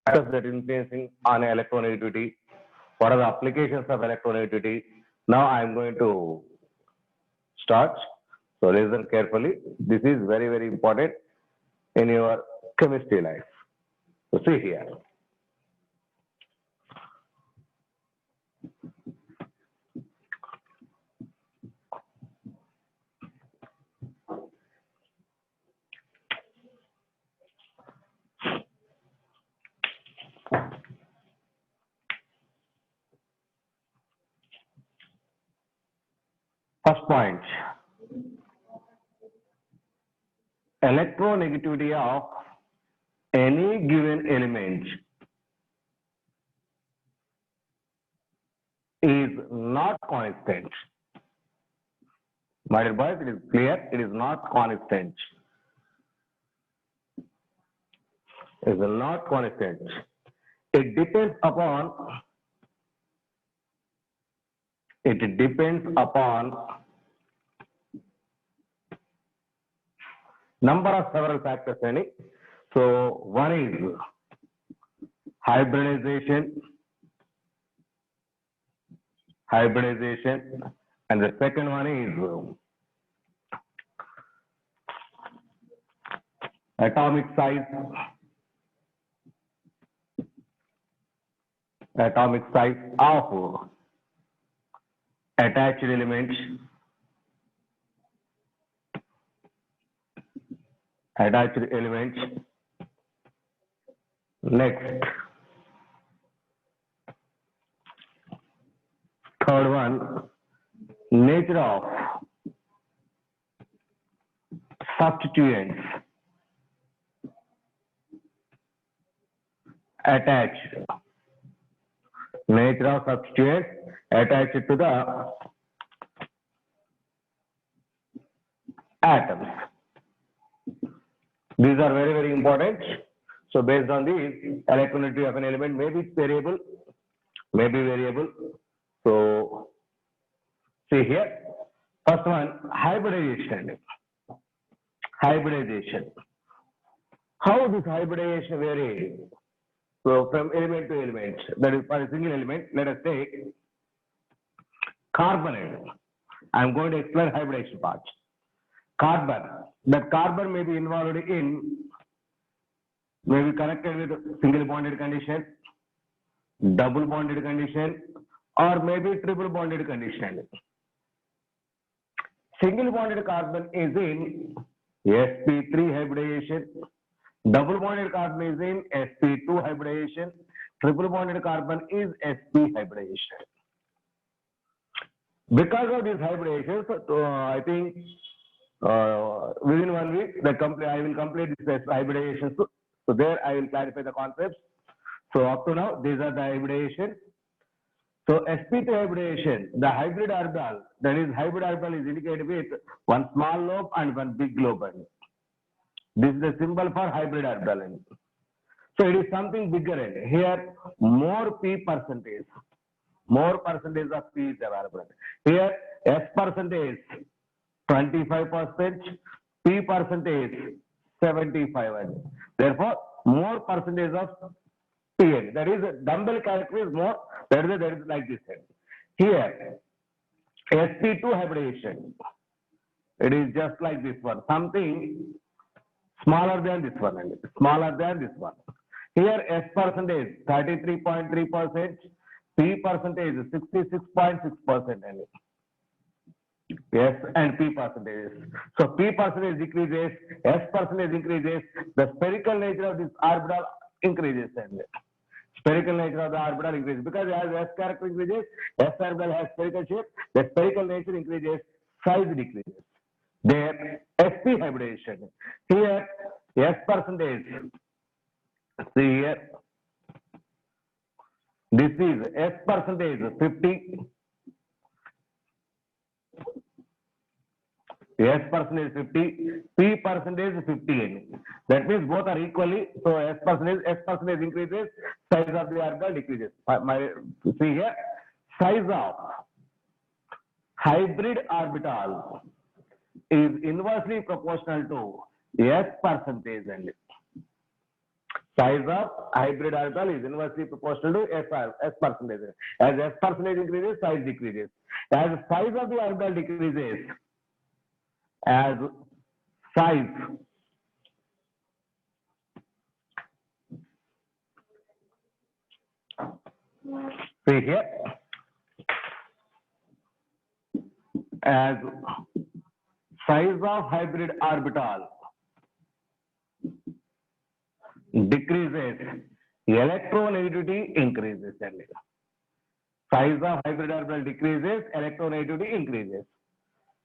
factors that influencing on electronegativity. What are the applications of electronegativity? Now I am going to start. So listen carefully. This is very, very important in your chemistry life. So see here. First point, electronegativity of any given element is not constant. My dear boys, it is clear, it is not constant. It is not constant. It depends upon number of several factors. So one is hybridization, and the second one is atomic size of attached elements. Next, third one, nature of substituents attached to the atoms. These are very, very important. So based on these, electronegativity of an element may be variable, So see here, first one, hybridization. How this hybridization varies? So from element to element, that is for a single element, let us take carbon. I am going to explain hybridization part. Carbon. That carbon may be involved in, may be connected with single bonded condition, double bonded condition, or maybe triple bonded condition. Single bonded carbon is in sp3 hybridization, double bonded carbon is in sp2 hybridization, triple bonded carbon is sp hybridization. Because of this hybridization, I think within 1 week, I will complete this hybridization. So there I will clarify the concepts. So up to now, these are the hybridization. So sp2 hybridization, the hybrid orbital, that is hybrid orbital is indicated with one small lobe and one big lobe. This is the symbol for hybrid orbital. So it is something bigger. Here, more p percentage. More percentage of p is available. Here, s percentage 25%, p percentage 75%. Therefore, more percentage of Pn. That is, dumbbell character is more. That is like this. Here, sp2 hybridization. It is just like this one. Something smaller than this one. Here, S percentage 33.3%, P percentage 66.6%. S and P percentage. So P percentage decreases, S percentage increases. The spherical nature of this orbital increases. Spherical nature of the orbital increases because as S character increases, S orbital has spherical shape. The spherical nature increases, size decreases. There, sp hybridization. Here, S percentage. See here. This is S percentage 50. S percentage 50, P percentage 50. That means both are equally. So S percentage increases, size of the orbital decreases. See here, size of hybrid orbital is inversely proportional to S percentage. size of hybrid orbital is inversely proportional to S percentage. As S percentage increases, size decreases. As size of the orbital decreases, as size see here, as size of hybrid orbital decreases, electronegativity increases. Size of hybrid orbital decreases, electronegativity increases.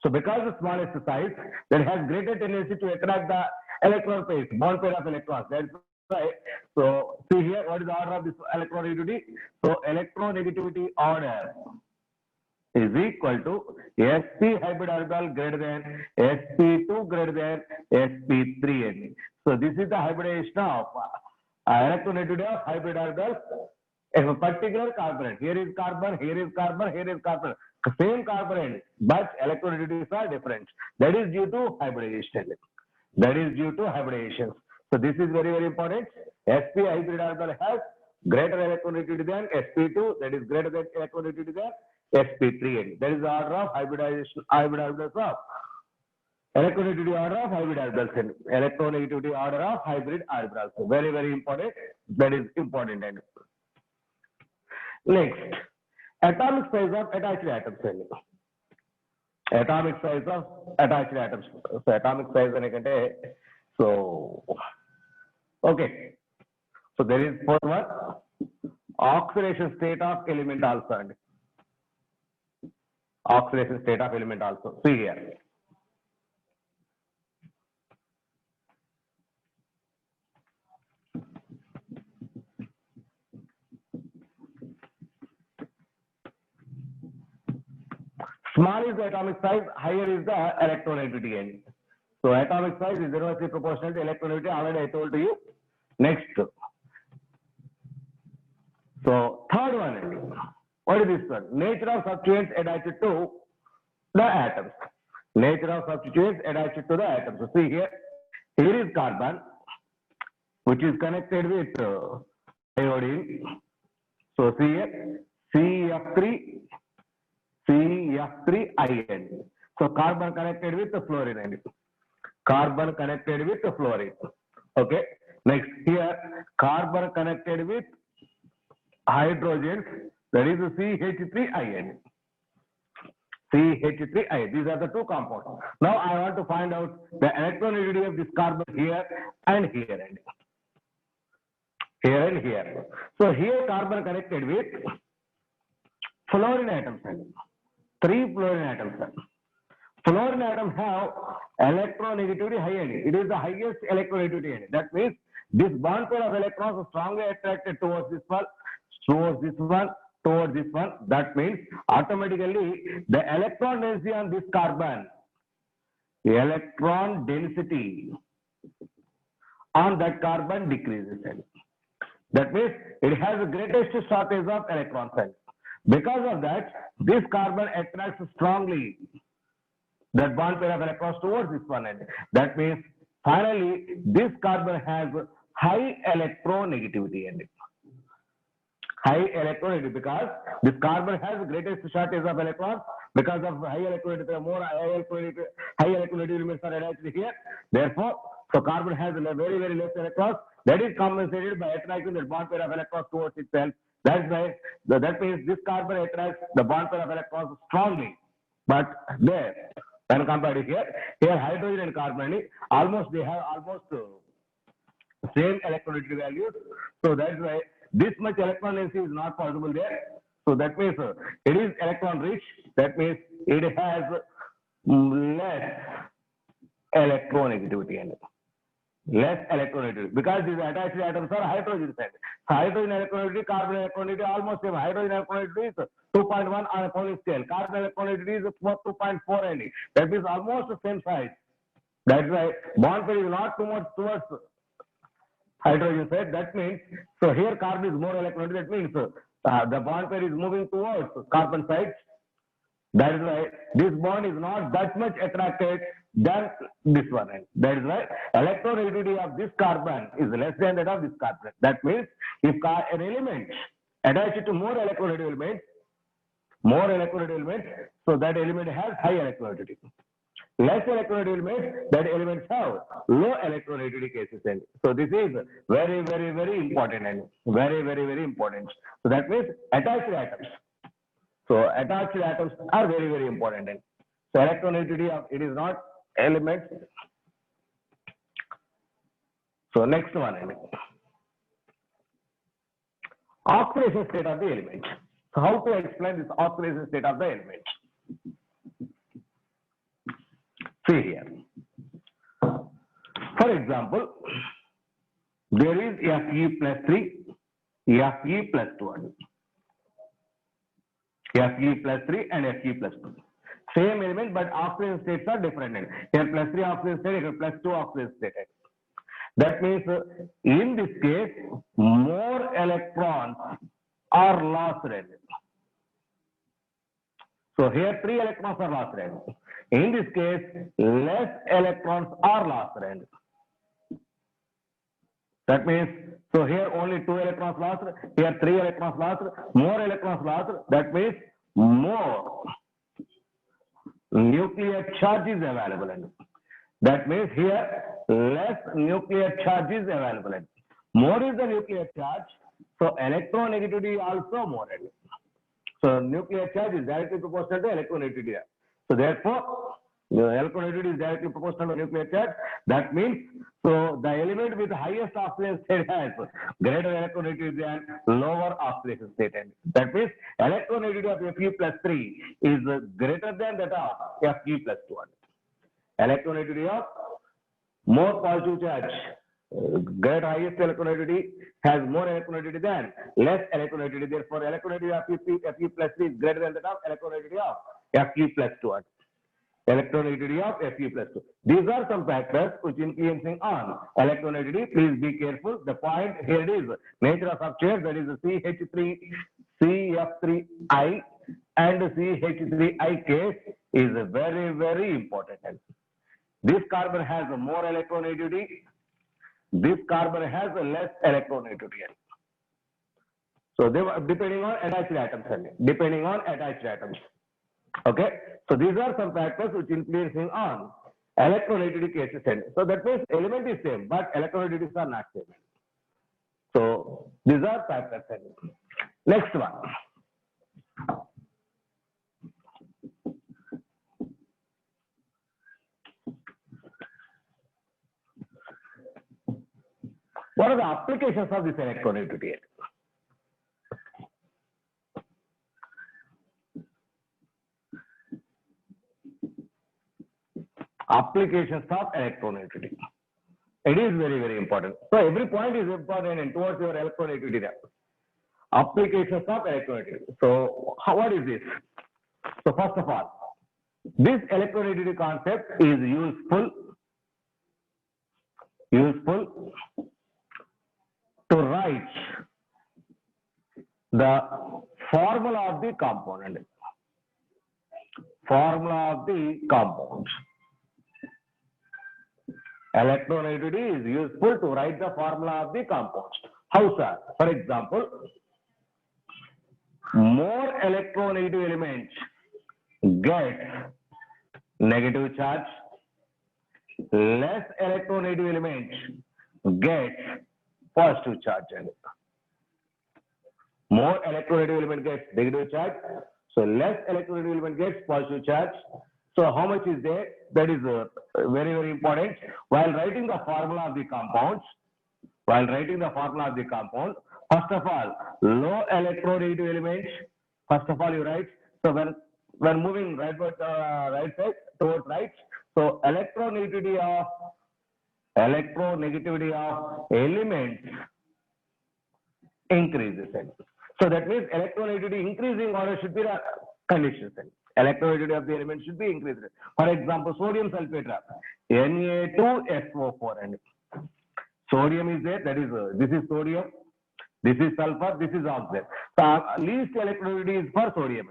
So because the smallest size, that has greater tendency to attract the electron pairs, bond pair of electrons. That's right. So see here, what is the order of this electronegativity? So electronegativity order is equal to sp hybrid orbital greater than sp2 greater than sp3. So this is the hybridization of electronegativity of hybrid orbitals. If a particular carbon, here is carbon, here is carbon, here is carbon, same carbon, but electronegativities are different. That is due to hybridization. That is due to hybridization. So this is very, very important. sp hybrid orbital has greater electronegativity than sp2, that is greater than electronegativity than sp3. That is the order of hybridization, hybrid orbitals of electronegativity order of hybrid orbitals. Electronegativity order of hybrid orbitals. So very, very important. That is important. Next, atomic size of attached atoms. Atomic size of attached atoms. So atomic size anekante, so okay. So there is fourth one, oxidation state of element also. Oxidation state of element also. See here. Small is the atomic size, higher is the electronegativity. So atomic size is inversely proportional to electronegativity. Already I told to you. Next. So third one. What is this one? Nature of substituents attached to the atoms. Nature of substituents attached to the atoms. So see here. Here is carbon, which is connected with iodine. So see here. CF3IN. So carbon connected with the fluorine. Carbon connected with the fluorine. Okay. Next here, carbon connected with hydrogen. That is CH3IN. CH3IN. These are the two compounds. Now I want to find out the electronegativity of this carbon here and here. Here and here. So here carbon connected with fluorine atoms. 3 fluorine atoms. Fluorine atoms have electronegativity high. It is the highest electronegativity. That means this bond pair of electrons is strongly attracted towards this one, towards this one, towards this one. That means automatically the electron density on this carbon, the electron density on that carbon decreases. That means it has the greatest shortage of electrons. Because of that, this carbon attracts strongly that bond pair of electrons towards this one end. That means finally this carbon has high electronegativity. High electronegativity because this carbon has the greatest shortage of electrons. Because of high electronegativity, more high electronegativity elements are attached here. Therefore, so carbon has very, very less electrons. That is compensated by attracting the bond pair of electrons towards itself. That's why that means this carbon attracts the bond pair of electrons strongly. But there, when compared to here hydrogen and carbon, almost they have almost same electronegativity values. So that's why this much electron density is not possible there. So that means it is electron rich. That means it has less electronegativity. Less electronegativity because these attached atoms are hydrogen side. So hydrogen electronegativity, carbon electronegativity almost same. Hydrogen electronegativity is 2.1 on a Pauling scale. Carbon electronegativity is 2.4 NE. That is almost the same size. That's why bond pair is not too much towards hydrogen side. That means so here carbon is more electronegative. That means the bond pair is moving towards carbon side. That is why this bond is not that much attracted than this one. And that is why electronegativity of this carbon is less than that of this carbon. That means if an element attached to more electronegative elements, so that element has high electronegativity. Less electronegative elements, that elements have low electronegativity cases. And so this is very, very, very important and very, very, very important. So that means attached atoms. So attached atoms are very, very important. And so electronegativity of it is not elements. So next one, oxidation state of the element. So how to explain this oxidation state of the element? See here. For example, there is Fe plus 3, Fe plus 2. Fe plus 3 and Fe plus 2. Same element, but oxidation states are different. Here plus 3 oxidation state, here plus 2 oxidation state. That means in this case, more electrons are lost. So here 3 electrons are lost. In this case, less electrons are lost. That means, so here only 2 electrons lost, here 3 electrons lost, more electrons lost. That means more nuclear charge is available. That means here less nuclear charge is available. More is the nuclear charge, so electronegativity also more. So nuclear charge is directly proportional to electronegativity. So therefore, the electronegativity is directly proportional to nuclear charge. That means, so the element with the highest oxidation state has greater electronegativity than lower oxidation state. That means electronegativity of Fe plus 3 is greater than that of Fe plus 2. Electronegativity of more positive charge, greater highest electronegativity has more electronegativity than less electronegativity. Therefore, electronegativity of Fe plus 3 is greater than that of electronegativity of Fe plus 2. Electronegativity of Fe plus 2. These are some factors which influencing on electronegativity. Please be careful. The point here is nature of substrate, that is CH3, CF3I and CH3I case is very, very important. This carbon has more electronegativity. This carbon has less electronegativity. So they were depending on attached atoms. Okay. So these are some factors which influencing on electronegativity cases. So that means element is same, but electronegativities are not same. So these are factors. Next one. What are the applications of this electronegativity? Applications of electronegativity. It is very, very important. So every point is important and towards your electronegativity. Applications of electronegativity. So what is this? So first of all, this electronegativity concept is useful to write the formula of the component. Electronegativity is useful to write the formula of the compounds. How, sir? For example, more electronegative elements get negative charge, less electronegative elements get positive charge. More electronegative element gets negative charge, so less electronegative element gets positive charge. So how much is there? That is very, very important. While writing the formula of the compounds, first of all, low electronegative elements, first of all you write. So when moving right side towards right, so electronegativity of elements increases. So that means electronegativity increasing order should be the conditions. Electronegativity of the element should be increased. For example, sodium sulfate, Na2SO4, and sodium is there. That is this is sodium, this is sulfur, this is oxygen. So least electronegativity is for sodium.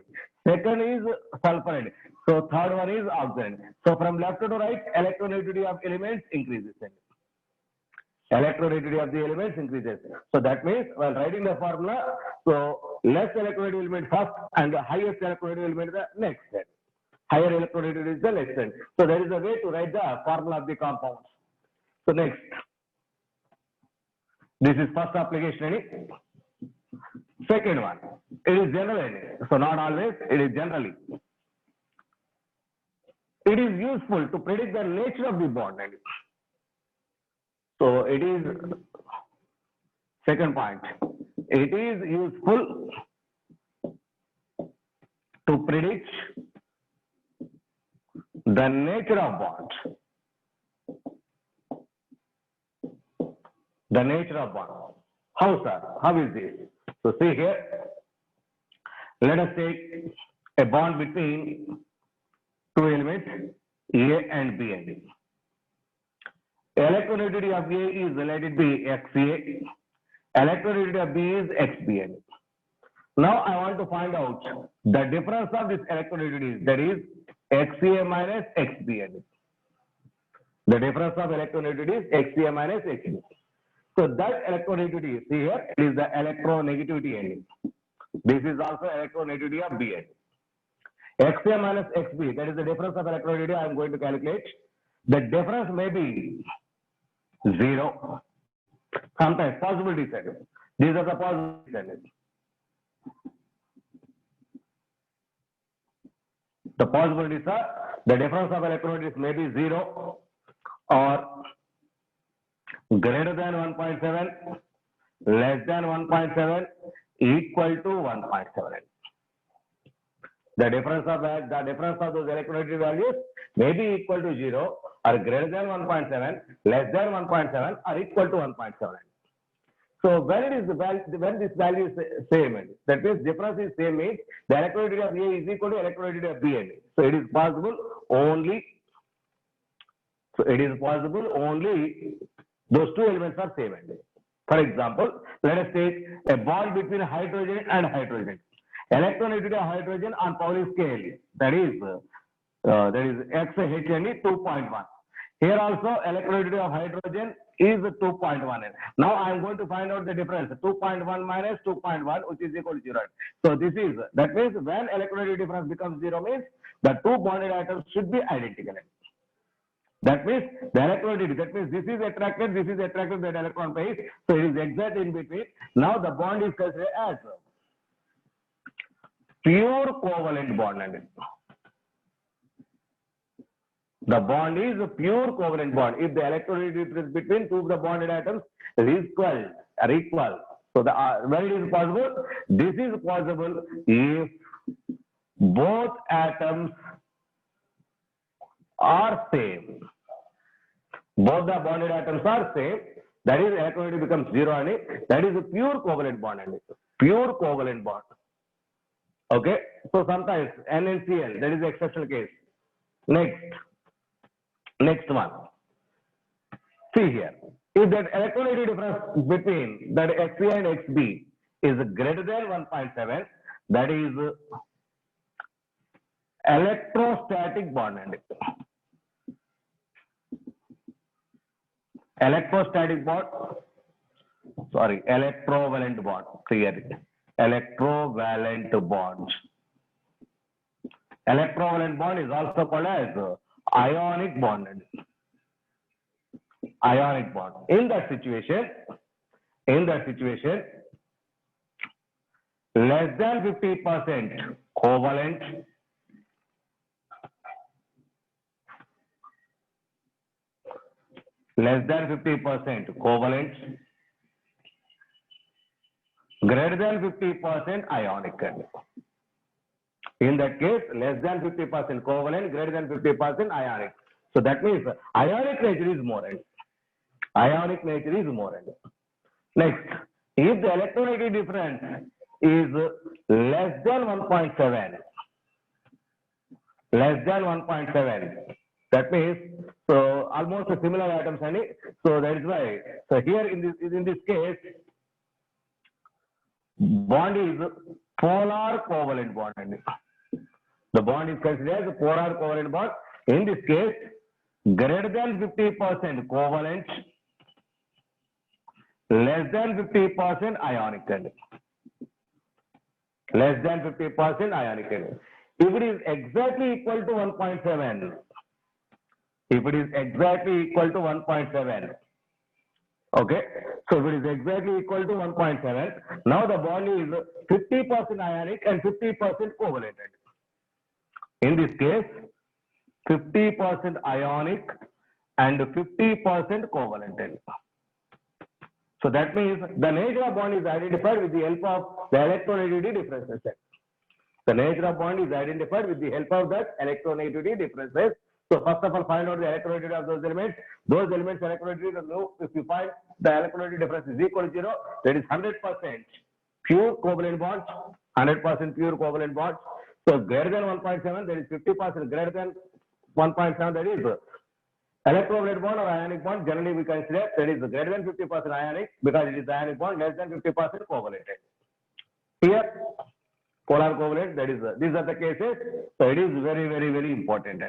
Second is sulfur. So third one is oxygen. So from left to right, electronegativity of elements increases. Electronegativity of the elements increases. So that means while writing the formula, so less electronegative element first and the highest electronegative element the next step. Higher electronegativity is the next step. So there is a way to write the formula of the compounds. So next, this is first application. Second one, it is generally, so not always, it is generally. It is useful to predict the nature of the bond. So it is, second point, it is useful to predict the nature of bond. The nature of bond. How, sir? How is this? So see here, let us take a bond between two elements A and B and D. Electronegativity of A is, let it be XA. Electronegativity of B is XB. Now I want to find out the difference of this electronegativity, that is XA minus XB. The difference of electronegativity is XA minus XB. So that electronegativity, see here, it is the electronegativity ending. This is also electronegativity of B ending. XA minus XB, that is the difference of electronegativity I am going to calculate. The difference may be 0. Sometimes possibility set. These are the possibility set. The possibilities are the difference of electronegativity may be 0 or greater than 1.7, less than 1.7, equal to 1.7. The difference of those electronegativity values may be equal to 0 or greater than 1.7, less than 1.7, or equal to 1.7. So when this value is same, that means difference is same, means the electronegativity of A is equal to electronegativity of B. So it is possible only. So it is possible only those two elements are same. For example, let us take a bond between hydrogen and hydrogen. Electronegativity of hydrogen on Pauli scale, that is XHNE 2.1. Here also electronegativity of hydrogen is 2.1. Now I am going to find out the difference, 2.1 minus 2.1, which is equal to 0. So this is, that means when electronegativity difference becomes 0 means the two bonded atoms should be identical. That means the electronegativity, that means this is attracted, that electron pair, so it is exact in between. Now the bond is considered as pure covalent bond. The bond is a pure covalent bond. If the electronegativity difference between two of the bonded atoms is equal. So when it is possible, this is possible if both atoms are same. Both the bonded atoms are same. That is electronegativity becomes 0 and that is a pure covalent bond. Pure covalent bond. Okay. So sometimes NaCl, that is the exceptional case. Next one. See here. If that electronegativity difference between that Xc and Xb is greater than 1.7, that is electrostatic bond. Electrostatic bond, sorry, electrovalent bond. Clear. Electrovalent bond. Electrovalent bond is also called as ionic bond. Ionic bond. In that situation, less than 50% covalent, less than 50% covalent, greater than 50% ionic. In that case, less than 50% covalent, greater than 50% ionic. So that means ionic nature is more. Ionic nature is more. Next, if the electronegativity difference is less than 1.7, that means so almost similar atoms, so that is why. So here in this case, bond is polar covalent bond. The bond is considered as a polar covalent bond. In this case, greater than 50% covalent, less than 50% ionic. Less than 50% ionic. If it is exactly equal to 1.7, if it is exactly equal to 1.7, okay, so if it is exactly equal to 1.7, now the bond is 50% ionic and 50% covalent. In this case, 50% ionic and 50% covalent. So that means the nature of bond is identified with the help of the electronegativity differences. The nature of bond is identified with the help of that electronegativity differences. So first of all, find out the electronegativity of those elements. Those elements electronegativity are low. If you find the electronegativity difference is equal to 0, that is 100% pure covalent bonds, 100% pure covalent bonds. So greater than 1.7, that is 50%. Greater than 1.7, that is electrocovalent bond or ionic bond. Generally, we consider that is greater than 50% ionic because it is ionic bond, less than 50% covalent. Here, polar covalent, that is, these are the cases. So it is very, very, very important.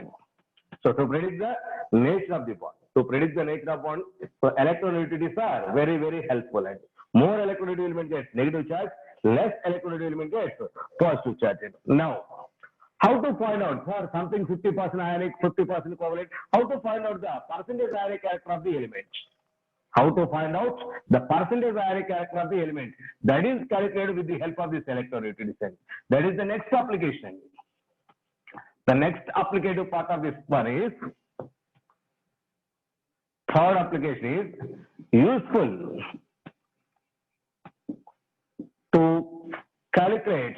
So to predict the nature of the bond, so electronegativities are very, very helpful. And more electronegative element gets negative charge, less electronegative element gets positive charge. Now, how to find out for something 50% ionic, 50% covalent, how to find out the percentage ionic character of the element? How to find out the percentage ionic character of the element? That is calculated with the help of this electronegativity. That is the next application. The next applicative part of this one is, third application is useful to calculate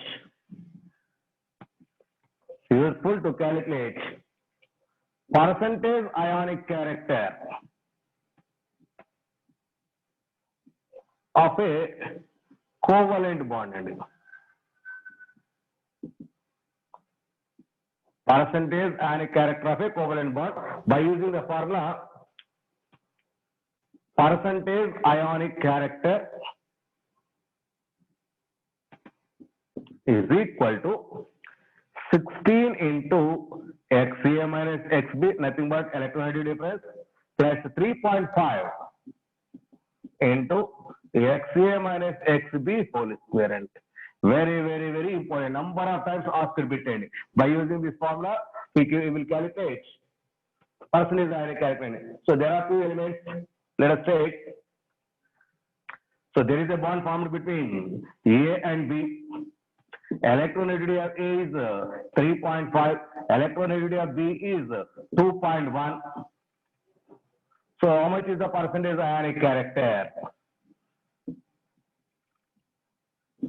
percentage ionic character of a covalent bond. Percentage ionic character of a covalent bond by using the formula percentage ionic character is equal to 16 into Xa minus Xb, nothing but electronegativity difference, plus 3.5 into Xa minus Xb whole square. Very, very, very important. Number of times asked repeated. By using this formula, we will calculate percentage ionic character. So there are two elements. Let us take. So there is a bond formed between A and B. Electronegativity of A is 3.5. Electronegativity of B is 2.1. So how much is the percentage ionic character?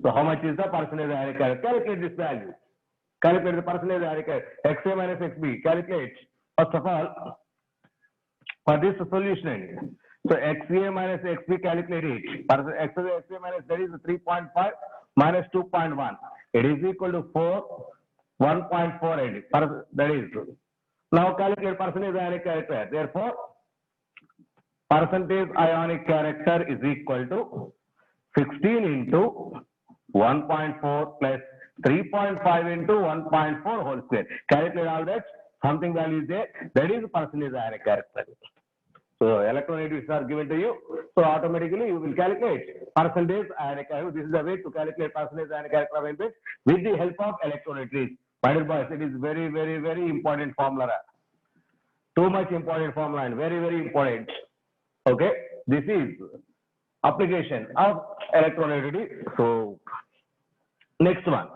So how much is the percentage ionic character? Calculate this value. Calculate the percentage ionic character. Xa minus Xb. Calculate. First of all, for this solution. So Xa minus Xb, calculate it. Xa minus, that is 3.5 minus 2.1. It is equal to 1.48. That is. Now calculate percentage ionic character. Therefore, percentage ionic character is equal to 16 into 1.4 plus 3.5 into 1.4 whole square. Calculate all that. Something value is there. That is percentage ionic character. So electronegativities are given to you. So automatically you will calculate percentage ionic character. This is the way to calculate percentage ionic character of element with the help of electronegativities. My dear boys, it is very, very, very important formula. Too much important formula and very, very important. Okay. This is application of electronegativity. So next one.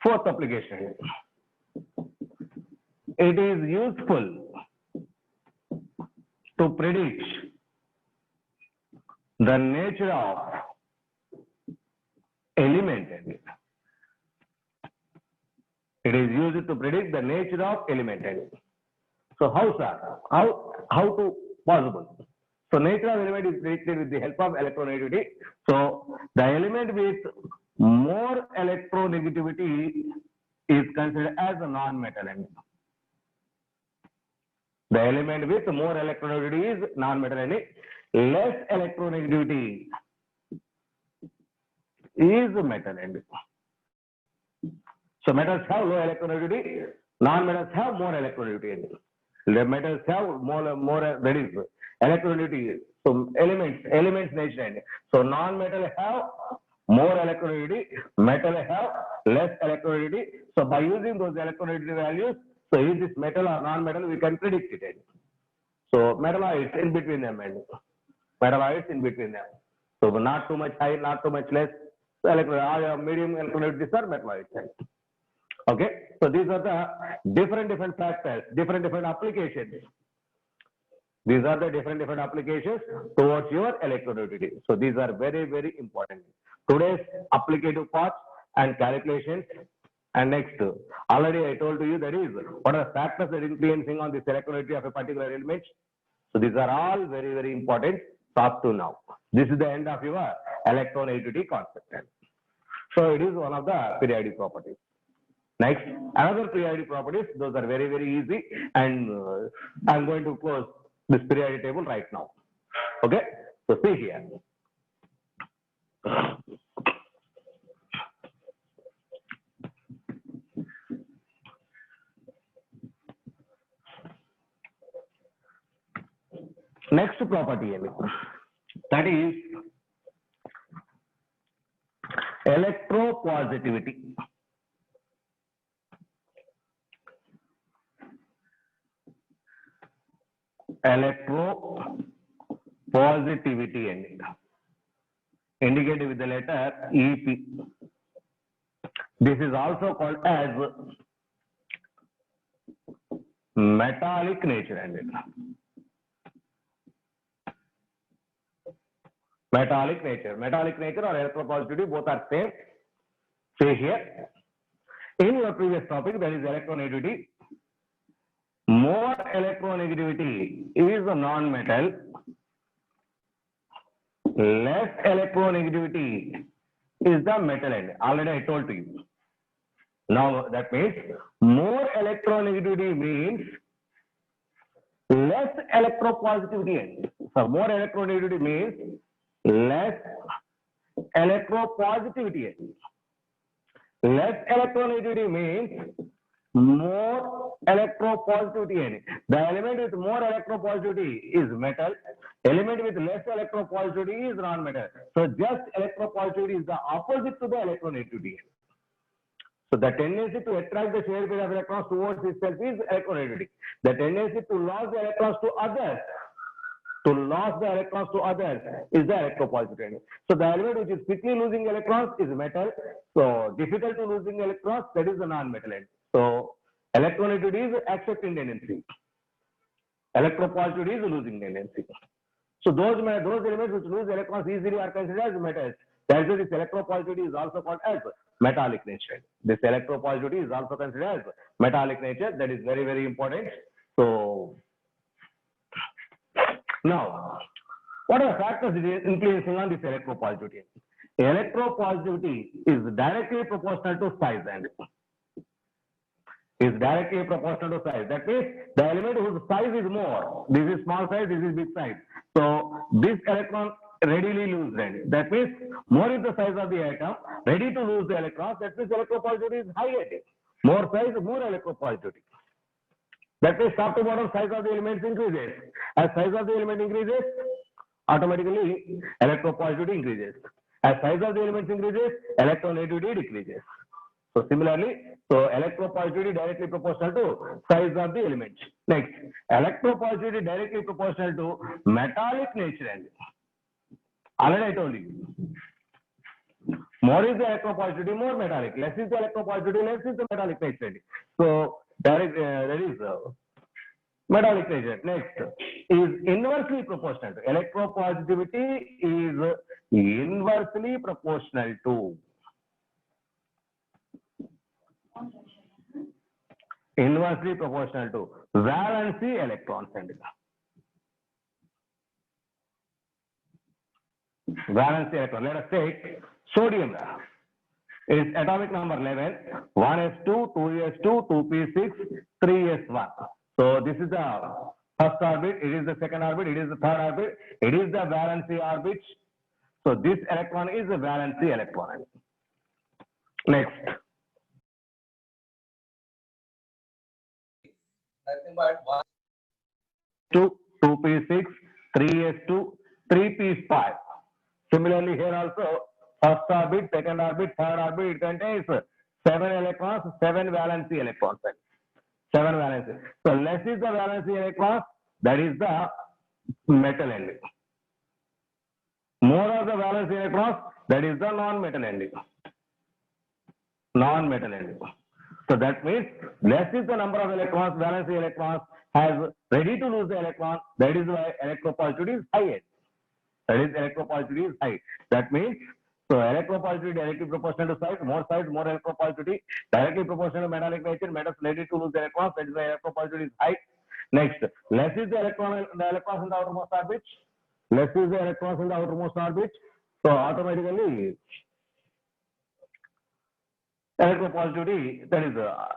Fourth application. It is useful to predict the nature of element. It is used to predict the nature of element. So how, sir? How to possible? So nature of element is predicted with the help of electronegativity. So the element with more electronegativity is considered as a non-metal. The element with more electronegativity is non-metal. Less electronegativity is metal. So metals have low electronegativity, non-metals have more electronegativity. The metals have more that is electronegativity. So elements nature. So non-metal have more electronegativity, metal have less electronegativity. So by using those electronegativity values, so is this metal or non-metal, we can predict it. So metalloids in between them. Metalloids in between them. So not too much high, not too much less. Medium electronegativity are metalloids. Okay, so these are the different factors, different applications. These are the different applications towards your electronegativity. So these are very, very important. Today's applicative parts and calculations. And next, already I told you that is what are the factors that are influencing on this electronegativity of a particular element. So these are all very, very important up to now. This is the end of your electronegativity concept. So it is one of the periodic properties. Next, another periodic properties, those are very, very easy, and I'm going to close this periodic table right now. Okay, so see here. Next property, that is electropositivity. Electropositivity indicated with the letter EP. This is also called as metallic nature. Metallic nature or electropositivity, both are same. See here, in your previous topic, that is electronegativity. More electronegativity is a non-metal, less electronegativity is the metal end. Already I told to you. Now that means more electronegativity means less electropositivity end. So more electronegativity means less electropositivity end. Less electronegativity means more electropositivity. The element with more electropositivity is metal. Element with less electropositivity is non-metal. So just electropositivity is the opposite to the electronegativity. So the tendency to attract the shared pair of electrons towards itself is electronegativity. The tendency to lose the electrons to others, is the electropositivity. So the element which is quickly losing electrons is metal. So difficult to losing electrons, that is the non-metal end. So electronegativity is accepting tendency. Electropositivity is losing tendency. So those elements which lose electrons easily are considered as metals. That's why this electropositivity is also called as metallic nature. This electropositivity is also considered as metallic nature. That is very, very important. So now, what are the factors influencing on this electropositivity? Electropositivity is directly proportional to size. Is directly proportional to size. That means the element whose size is more. This is small size, this is big size. So this electron readily lose. That means more is the size of the atom, ready to lose the electrons. That means electropositivity is higher. More size, more electropositivity. That means top to bottom size of the elements increases. As size of the element increases, automatically electropositivity increases. As size of the elements increases, electronegativity decreases. So similarly, so electropositivity directly proportional to size of the element. Next, electropositivity directly proportional to metallic nature. Already I told you. More is the electropositivity, more metallic. Less is the electropositivity, less is the metallic nature. So that is metallic nature. Next is inversely proportional to. Electropositivity is inversely proportional to. Inversely proportional to valency electrons. Valency electron. Let us take sodium. Its atomic number 11, 1s2, 2s2, 2p6, 3s1. So this is the first orbit, it is the second orbit, it is the third orbit, it is the valency orbit. So this electron is the valency electron. Next. Nothing but 1, 2, 2p6, 3s2, 3p5. Similarly, here also, first orbit, second orbit, third orbit, it contains 7 electrons, 7 valency electrons. 7 valency. So less is the valency electrons, that is the metal ending. More of the valency electrons, that is the non-metal ending. Non-metal ending. So that means less is the number of electrons, valency electrons has ready to lose the electron. That is why electropositivity is high. That is electropositivity is high. That means so electropositivity directly proportional to size, more electropositivity, directly proportional to metallic nature, metals ready to lose the electrons. That is why electropositivity is high. Next, less is the electrons in the outermost orbit. Less is the electrons in the outermost orbit. So automatically electropositivity, that is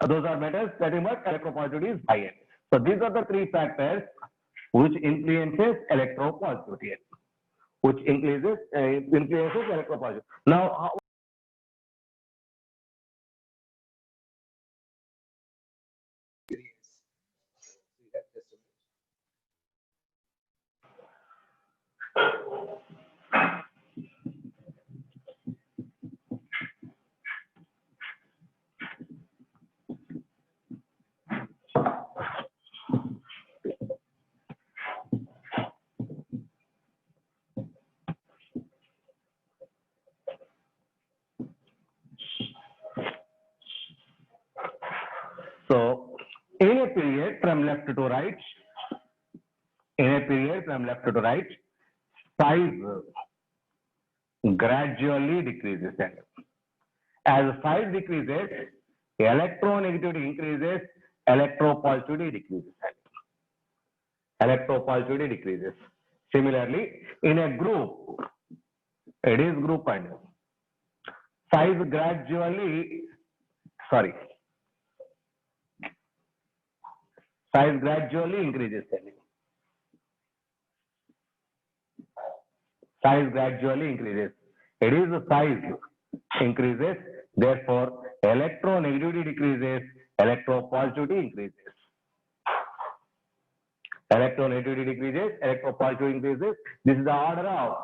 those are metals, that is what electropositivity is high. So these are the three factors which influences electropositivity, which influences electropositivity. Now, so in a period from left to right, size gradually decreases. As size decreases, electronegativity increases, electropositivity decreases. Similarly, in a group, it is group and size gradually increases. Size gradually increases. It is the size increases, therefore electronegativity decreases, electropositivity increases. Electronegativity decreases, electropositivity increases. This is the order of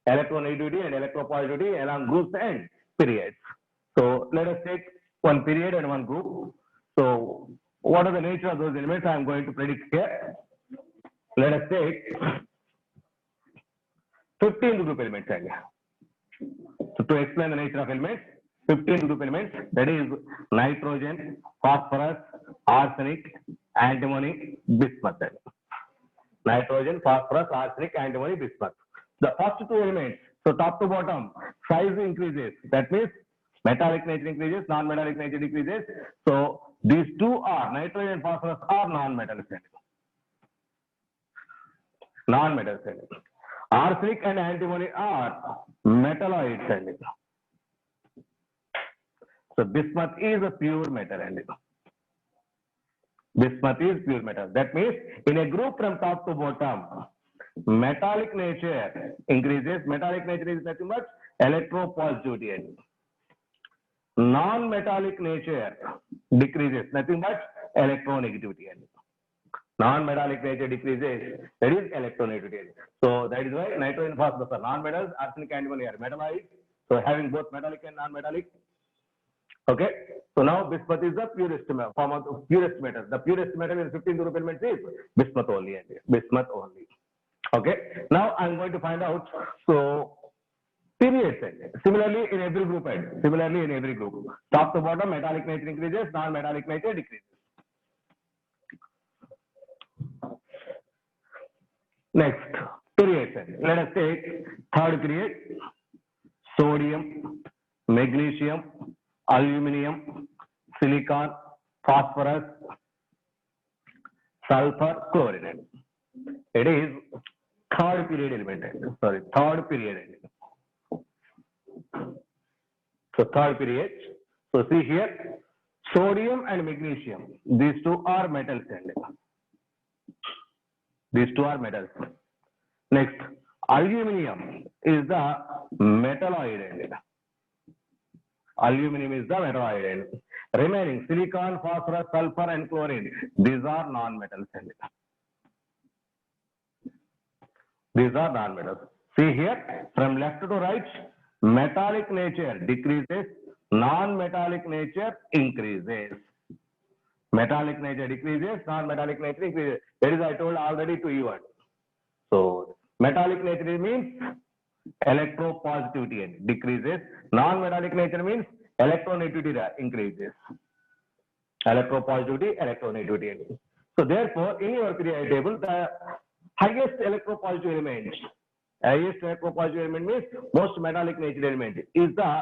electronegativity and electropositivity along groups and periods. So let us take one period and one group. So what are the nature of those elements? I am going to predict here. Let us take 15 group elements. So to explain the nature of elements, 15 group elements, that is nitrogen, phosphorus, arsenic, antimony, bismuth. Nitrogen, phosphorus, arsenic, antimony, bismuth. The first two elements, so top to bottom, size increases. That means metallic nature increases, non-metallic nature decreases. So these two are, nitrogen and phosphorus are non-metallic. Non-metallic. Arsenic and antimony are metalloids. So bismuth is a pure metal. Bismuth is pure metal. That means in a group from top to bottom, metallic nature increases. Metallic nature is nothing but electropositivity. Non-metallic nature decreases, nothing but electronegativity. Non-metallic nature decreases, that is electronegativity. So that is why nitrogen and phosphorus are non-metals, arsenic and antimony are metalloids. So having both metallic and non-metallic. Okay. So now bismuth is the purest form of the purest metal. The purest metal in 15 group elements is bismuth only. Bismuth only. Okay. Now I am going to find out. So periods. Similarly in every group. Top to bottom, metallic nature increases, non-metallic nature decreases. Next, periods. Let us take third period. Sodium, magnesium, aluminum, silicon, phosphorus, sulfur, chlorine. It is third period element. Third period. So third period. So see here, sodium and magnesium. These two are metals. These two are metals. Next, aluminum is the metalloid. Aluminum is the metalloid. Remaining silicon, phosphorus, sulfur, and chlorine. These are non-metals. These are non-metals. See here, from left to right, metallic nature decreases, non-metallic nature increases. Metallic nature decreases, non-metallic nature increases. That is, I told already to you. So, metallic nature means electropositivity decreases. Non-metallic nature means electronegativity increases. Electropositivity, electronegativity. So, therefore, in your periodic table, the highest electropositive element means most metallic nature element is the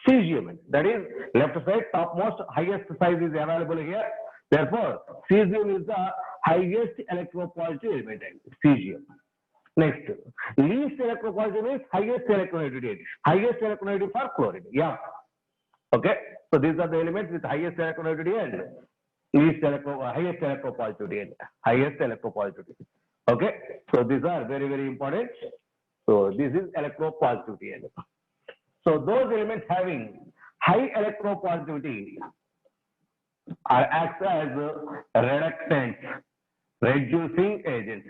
cesium. That is left side topmost highest size is available here. Therefore, cesium is the highest electropositive element. Cesium. Next, least electropositive means highest electronegativity. Highest electronegativity for chlorine. Yeah. Okay. So these are the elements with highest electronegativity and highest electropositivity. Highest electropositivity. Okay. So these are very, very important. So this is electropositivity. So those elements having high electropositivity are acts as reductants, reducing agents.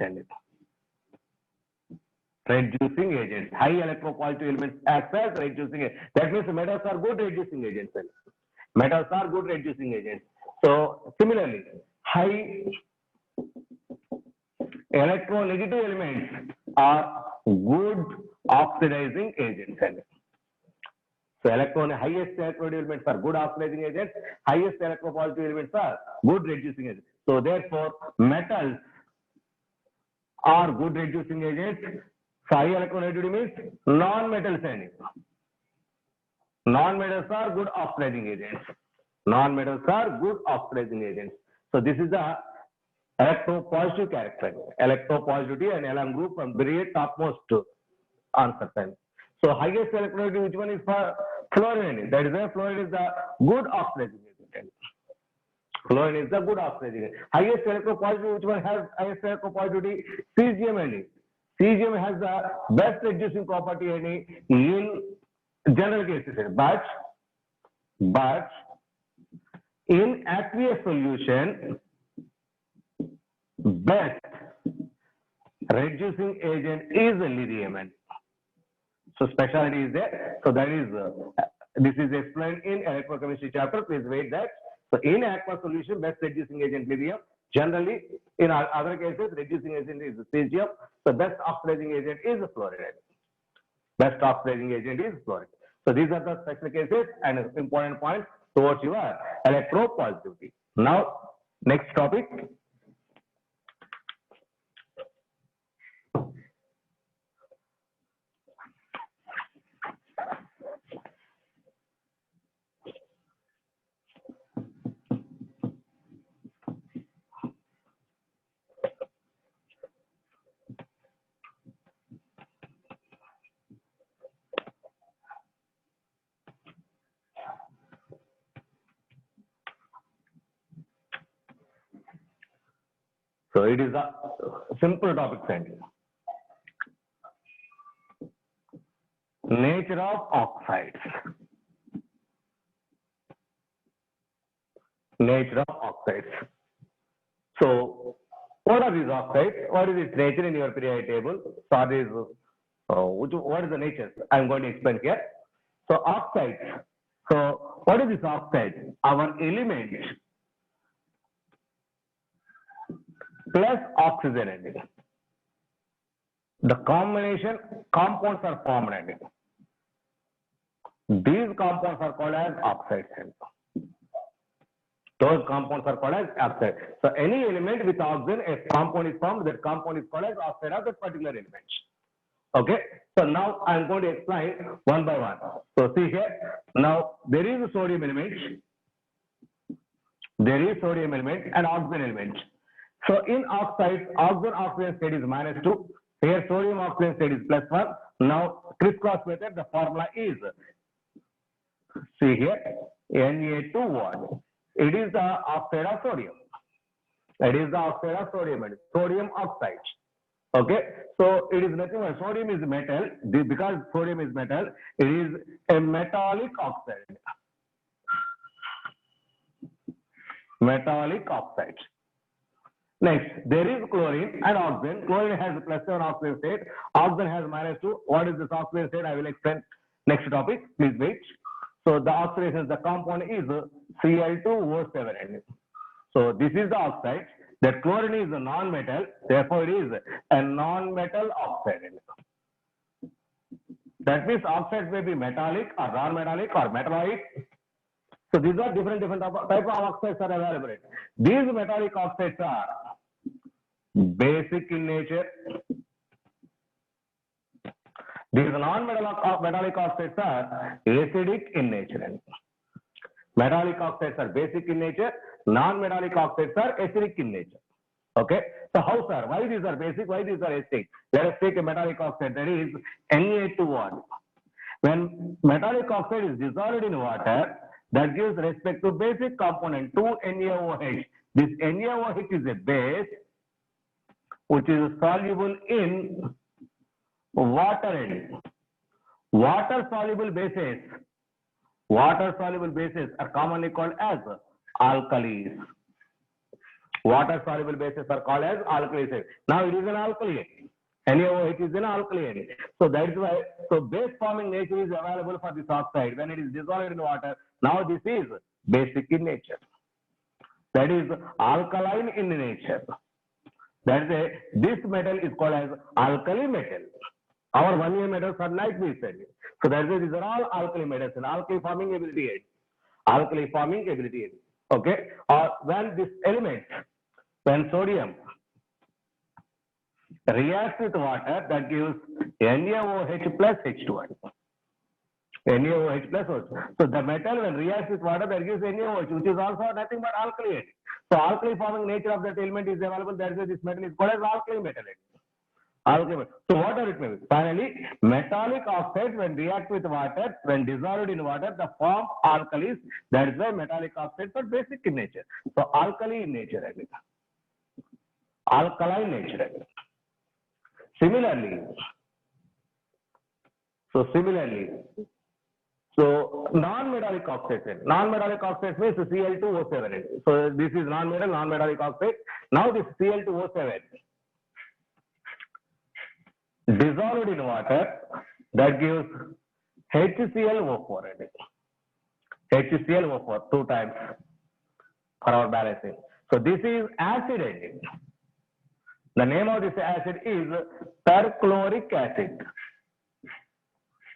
Reducing agents. High electropositive elements act as reducing agents. That means metals are good reducing agents. Metals are good reducing agents. So similarly, high electronegative elements are good oxidizing agents. So highest electronegative elements are good oxidizing agents, highest electropositive elements are good reducing agents. So therefore, metals are good reducing agents. So high electronegativity means non-metals. Non-metals are good oxidizing agents. Non-metals are good oxidizing agents. So this is the electropositive character. Electropositivity and Lm group from very topmost answer. So highest electronegativity, which one is for fluorine? That is why fluorine is the good oxidizing agent. Fluorine is the good oxidizing agent. Highest electropositivity, which one has highest electropositivity? Cesium. Cesium has the best reducing property in general cases. But in aqueous solution, best reducing agent is lithium. So specialty is there. So that is this is explained in electrochemistry chapter. Please wait that. So in aqueous solution, best reducing agent lithium. Generally, in other cases, reducing agent is cesium. So best oxidizing agent is fluoride. Best oxidizing agent is fluoride. So these are the special cases and important points towards your electropositivity. Now, next topic. So it is a simple topic sentence. Nature of oxides. Nature of oxides. So what are these oxides? What is its nature in your periodic table? So this, what is the nature? I am going to explain here. So oxides. So what is this oxide? Our element plus oxygen. The combination compounds are formed. These compounds are called as oxides. Those compounds are called as oxides. So any element with oxygen, a compound is formed. That compound is called as oxide of that particular element. Okay. So now I am going to explain one by one. So see here. Now there is a sodium element. There is sodium element and oxygen element. So in oxides, oxygen oxygen state is -2. Here sodium oxygen state is +1. Now crisscross method, the formula is See here, Na2 it is the oxide of sodium. It is the oxide of sodium, sodium oxide. Okay, so it is nothing but sodium is metal. Because sodium is metal, it is a metallic oxide. Metallic oxide. Next, there is chlorine and oxygen. Chlorine has +7 oxidation state. Oxygen has -2. What is this oxidation state? I will explain next topic. Please wait. So the oxidation, the compound is Cl2O7. So this is the oxide. That chlorine is a non-metal. Therefore, it is a non-metal oxide. That means oxides may be metallic or non-metallic or metalloid. So these are different type of oxides are available. These metallic oxides are basic in nature. These non-metallic oxides are acidic in nature. Metallic oxides are basic in nature. Non-metallic oxides are acidic in nature. Okay. So how, sir? Why these are basic? Why these are acidic? Let us take a metallic oxide, that is Na2. When metallic oxide is dissolved in water, that gives respect to basic component 2NaOH. This NaOH is a base which is soluble in water. Water soluble bases are commonly called as alkalis. Water soluble bases are called as alkalis. Now it is an alkali. NaOH is an alkali. So that is why, so base forming nature is available for this oxide. When it is dissolved in water, now this is basic in nature. That is alkaline in nature. That is this metal is called as alkali metal. Our 1A metals are like this. So that is, these are all alkali metals and alkali forming ability. Alkali forming ability. Okay. Or when this element, when sodium reacts with water, that gives NaOH plus H2O. NaOH plus H2O. So the metal when reacts with water, that gives NaOH, which is also nothing but alkali. So alkali forming nature of that element is available. That is why this metal is called as alkali metal. Alkali metal. So what are it may be? Finally, metallic oxides when react with water, when dissolved in water, the form alkalis. That is why metallic oxides are basic in nature. So alkali in nature. Alkaline nature. Similarly, so non-metallic oxides. Non-metallic oxides means Cl2O7. So this is non-metallic oxide. Now this Cl2O7 dissolved in water, that gives HClO4. HClO4 2 times for our balancing. So this is acid. The name of this acid is perchloric acid.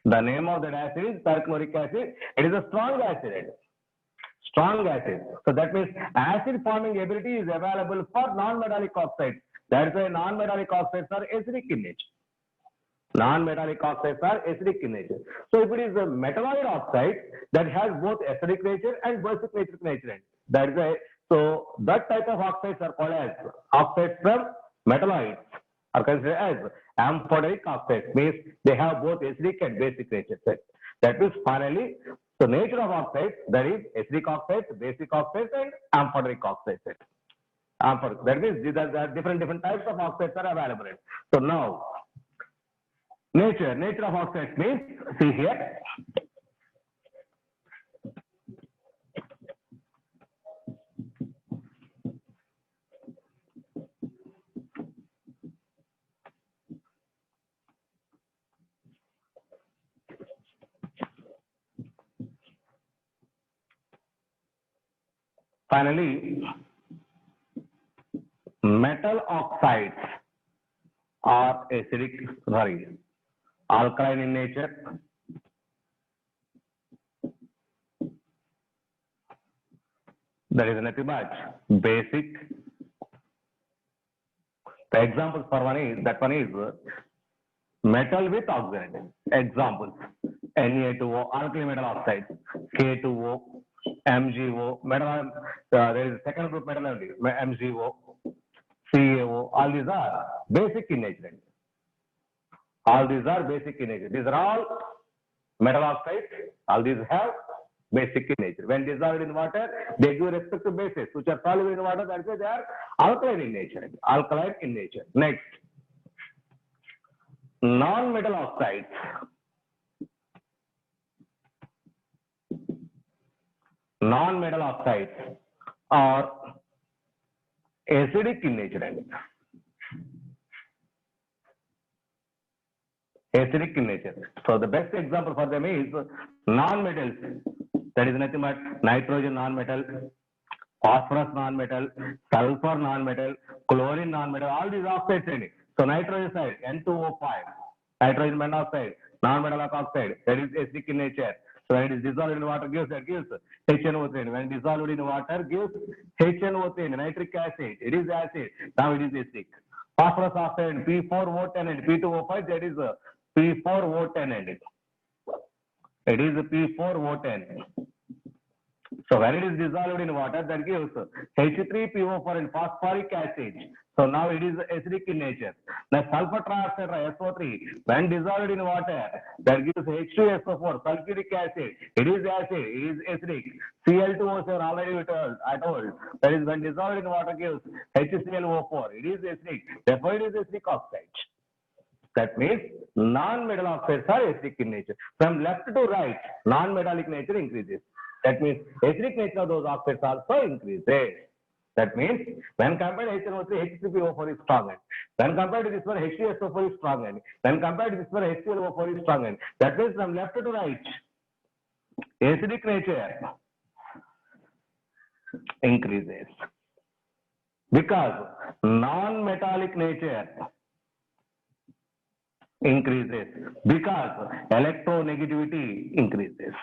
The name of that acid is perchloric acid. It is a strong acid. So that means acid forming ability is available for non-metallic oxides. That is why non-metallic oxides are acidic in nature. Non-metallic oxides are acidic in nature. So if it is a metalloid oxide, that has both acidic nature and basic nature. That is why, so that type of oxides are called as oxides from metalloids are considered as amphoteric oxides, means they have both acidic and basic nature. That means finally, the nature of oxides, that is acidic oxides, basic oxides, and amphoteric oxides. That means these are different types of oxides are available. So now, nature of oxides means, see here. Finally, metal oxides are alkaline in nature. That is nothing but basic. The examples for one is metal with oxygen. Examples: Na2O, alkali metal oxides, K2O, MgO, metal, there is a second group metal only, MgO, CaO, all these are basic in nature. All these are basic in nature. These are all metal oxides. All these have basic in nature. When dissolved in water, they give respect to bases which are soluble in water. That's why they are alkaline in nature. Alkaline in nature. Next, non-metal oxides. Non-metal oxides are acidic in nature. Acidic in nature. So the best example for them is non-metals. That is nothing but nitrogen non-metal, phosphorus non-metal, sulfur non-metal, chlorine non-metal, all these oxides in it. So nitrogen side, N2O5, nitrogen monoxide, non-metal oxide, that is acidic in nature. So when it is dissolved in water, that gives HNO3. When dissolved in water, gives HNO3, nitric acid. It is acid. Now it is acidic. Phosphorus oxide, P4O10 and P2O5, that is P4O10 and it is P4O10. So when it is dissolved in water, that gives H3PO4 and phosphoric acid. So now it is acidic in nature. The sulfur trioxide SO3, when dissolved in water, that gives H2SO4, sulfuric acid. It is acid, it is acidic. Cl2O7 already I told. That is when dissolved in water gives HClO4. It is acidic. Therefore it is acidic oxide. That means non-metal oxides are acidic in nature. From left to right, non-metallic nature increases. That means acidic nature of those oxides also increases. That means when compared to HNO3, H3PO4 is stronger. When compared to this one, H2SO4 is stronger. When compared to this one, HClO4 is stronger. That means from left to right, acidic nature increases. Because non-metallic nature increases. Because electronegativity increases.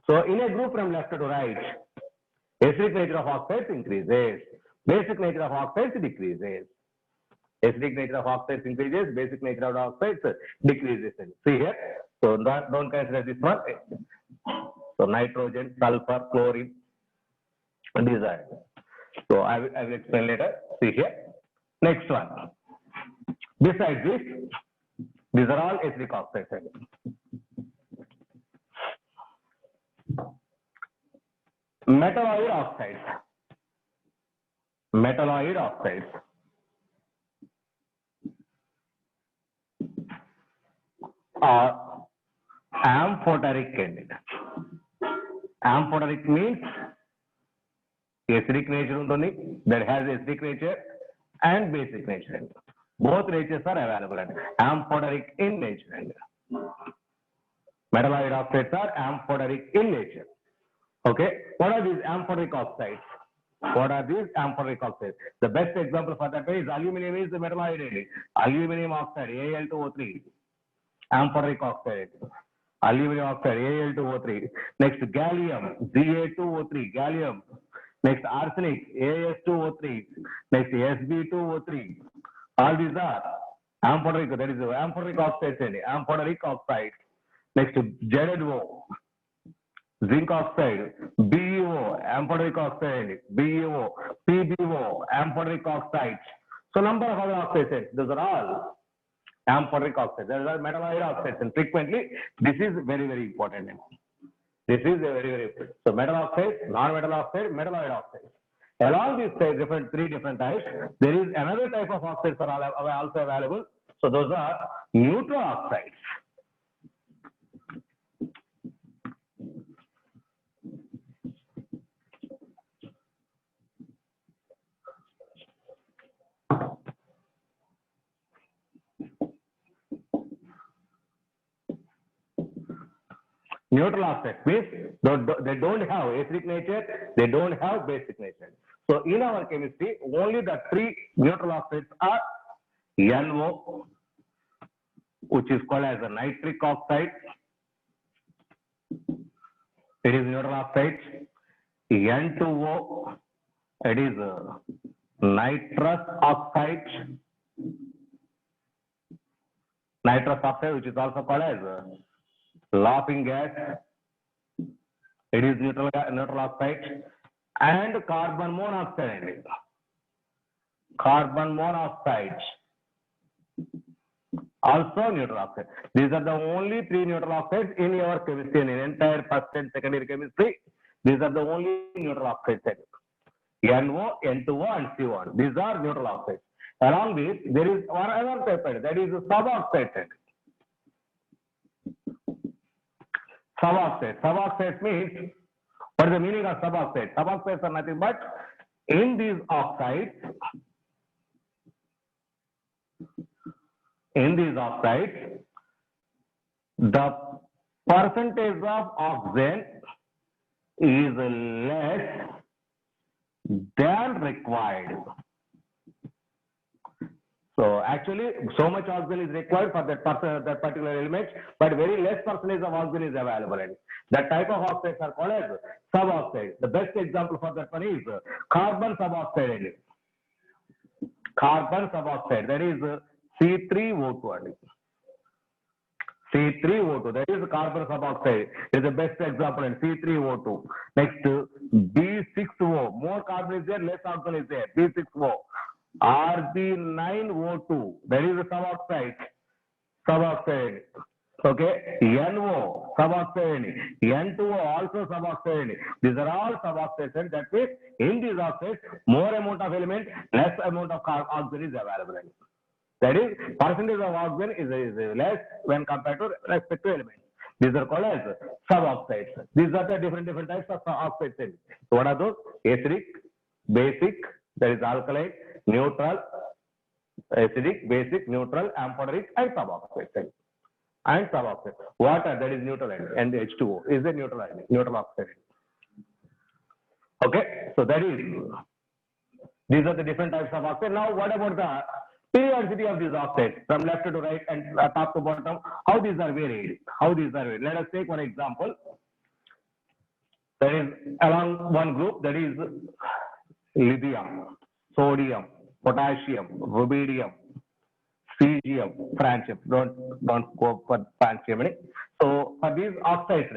So in a group from left to right, acidic nature of oxides increases. Basic nature of oxides decreases. Acidic nature of oxides increases. Basic nature of oxides decreases. See here. So don't consider this one. So nitrogen, sulfur, chlorine, these are. So I will explain later. See here. Next one. Besides this, these are all acidic oxides. Metalloid oxides. Metalloid oxides are amphoteric candidate. Amphoteric means acidic nature that has acidic nature and basic nature. Both natures are available and amphoteric in nature. Metalloid oxides are amphoteric in nature. Okay, what are these amphoteric oxides? What are these amphoteric oxides? The best example for that is aluminum is the metalloid. Aluminum oxide, Al2O3. Amphoteric oxide. Aluminum oxide, Al2O3. Next, gallium, Ga2O3. Gallium. Next, arsenic, As2O3. Next, Sb2O3. All these are amphoteric. That is amphoteric oxides. Amphoteric oxides. Next, ZnO. Zinc oxide, BeO, amphoteric oxide, BeO, PbO, amphoteric oxides. So number of other oxides, those are all amphoteric oxides. There are metalloid oxides, and frequently this is very, very important. This is very, very important. So metal oxides, non-metal oxide, metalloid oxides. Along these three different types, there is another type of oxides are also available. So those are neutral oxides. Neutral oxides means they don't have acidic nature, they don't have basic nature. So in our chemistry, only the three neutral oxides are NO, which is called as a nitric oxide. It is neutral oxide. N2O, it is nitrous oxide. Nitrous oxide, which is also called as laughing gas. It is neutral oxide. And carbon monoxide. Carbon monoxide. also neutral oxide. These are the only three neutral oxides in your chemistry, in entire first and secondary chemistry. These are the only neutral oxides. NO, N2O, and CO1. These are neutral oxides. Along with, there is one other peptide, that is suboxide. Suboxide. Suboxide means, what is the meaning of suboxide? Suboxides are nothing but, in these oxides, the percentage of oxygen is less than required. So actually, so much oxygen is required for that particular element, but very less percentage of oxygen is available. And that type of oxides are called as suboxide. The best example for that one is carbon suboxide. Carbon suboxide, that is C3O2. C3O2, that is carbon suboxide, is the best example, and C3O2. Next, B6O, more carbon is there, less oxygen is there, B6O. RB9O2, that is a suboxide. Okay, NO, suboxide, N2O, also suboxide. These are all suboxides, and that means in these oxides, more amount of element, less amount of oxygen is available. That is, percentage of oxygen is less when compared to respective elements. These are called as suboxides. These are the different types of oxides. So what are those? Acidic, basic, that is alkaline, neutral, acidic, basic, neutral, amphoteric, and suboxides. And suboxide. Water, that is neutral, and the H2O is a neutral oxide. Okay, so that is, these are the different types of oxide. Now, what about the periodicity of these oxides from left to right and top to bottom? How these are varied? Let us take one example. That is along one group, that is lithium, sodium, potassium, rubidium, cesium, francium. Don't go for francium. So for these oxides,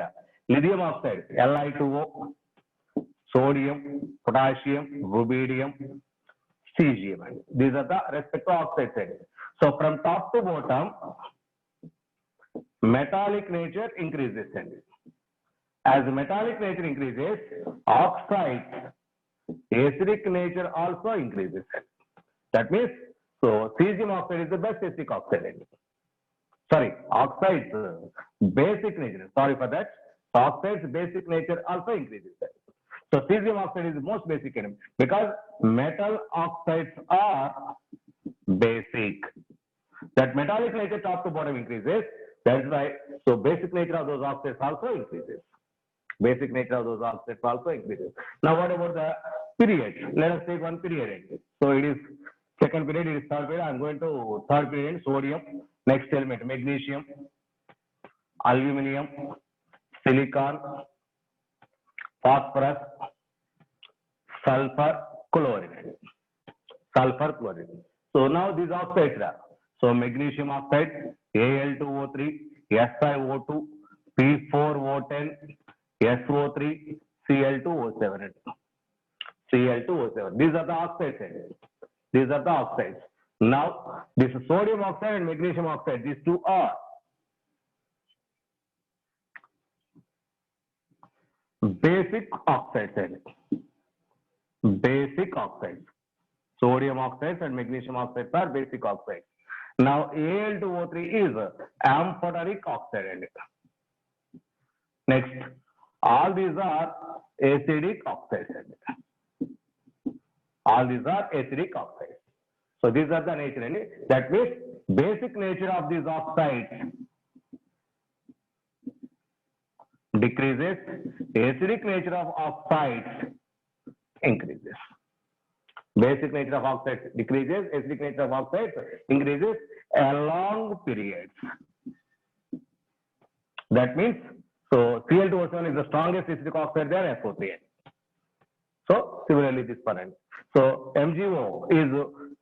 lithium oxide, Li2O, sodium, potassium, rubidium, cesium. These are the respective oxides. So from top to bottom, metallic nature increases. As metallic nature increases, oxides, acidic nature also increases. That means, so cesium oxide is the best acidic oxide. Sorry, oxides, basic nature. Sorry for that. Oxides, basic nature also increases. So cesium oxide is the most basic element because metal oxides are basic. That metallic nature top to bottom increases. That's why, so basic nature of those oxides also increases. Basic nature of those oxides also increases. Now what about the period? Let us take one period. So it is second period, it is third period. I'm going to third period, sodium. Next element, magnesium, aluminum, silicon, phosphorus, sulfur, chlorine. So now these oxides are, so magnesium oxide, Al2O3, SiO2, P4O10, SO3, Cl2O7. These are the oxides. Now, this is sodium oxide and magnesium oxide. These two are basic oxides. Sodium oxides and magnesium oxides are basic oxides. Now, Al2O3 is amphoteric oxide. Next, all these are acidic oxides. So these are the nature. That means basic nature of these oxides decreases, acidic nature of oxides increases. Basic nature of oxides decreases, acidic nature of oxides increases along periods. That means, so Cl2O7 is the strongest acidic oxide there, SO3. So similarly this one. So MgO is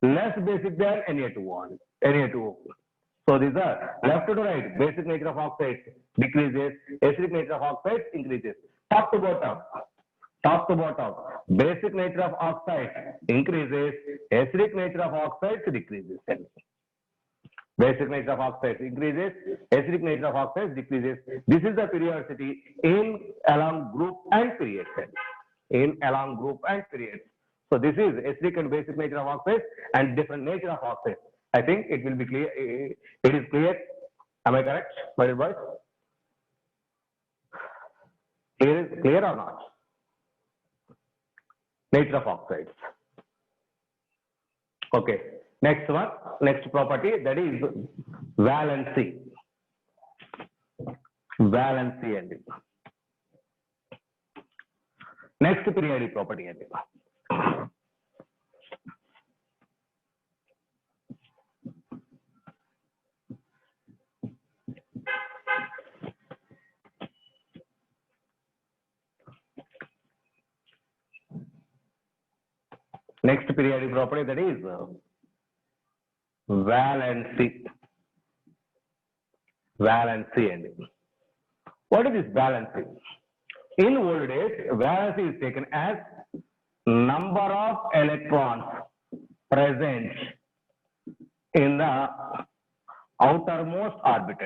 less basic than Na2O. So these are left to right, basic nature of oxides decreases, acidic nature of oxides increases. Top to bottom, basic nature of oxides increases, acidic nature of oxides decreases. Basic nature of oxides increases, acidic nature of oxides decreases. This is the periodicity in along group and periods. In along group and periods. So this is acidic and basic nature of oxides and different nature of oxides. I think it will be clear. It is clear. Am I correct, my dear boys? Clear or not? Nature of oxides. Okay. Next one, next property, that is valency. Valency and next periodic property and next periodic property, that is valency. Valency and what is this valency? In old days, valency is taken as number of electrons present in the outermost orbit.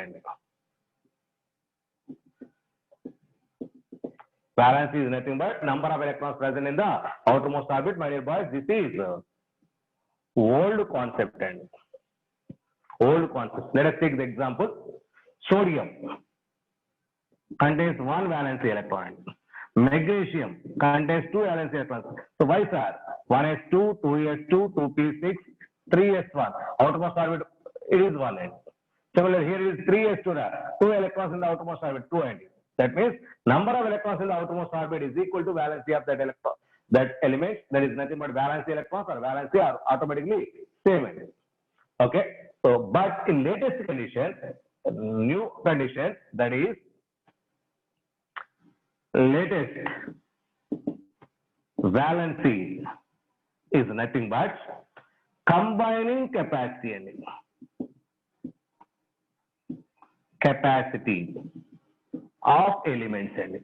Valency is nothing but number of electrons present in the outermost orbit. My dear boys, this is old concept and old concept. Let us take the example. Sodium contains one valency electron. Magnesium contains two valency electrons. So why, sir? 1s2, 2s2, 2p6, 3s1. Outermost orbit, it is one end. Similarly, here is 3s2, two electrons in the outermost orbit, two ends. That means number of electrons in the outermost orbit is equal to valency of that electron. That element, that is nothing but valency electrons or valency are automatically same end. Okay. So, but in latest condition, new condition, that is latest valency is nothing but combining capacity and capacity of elements and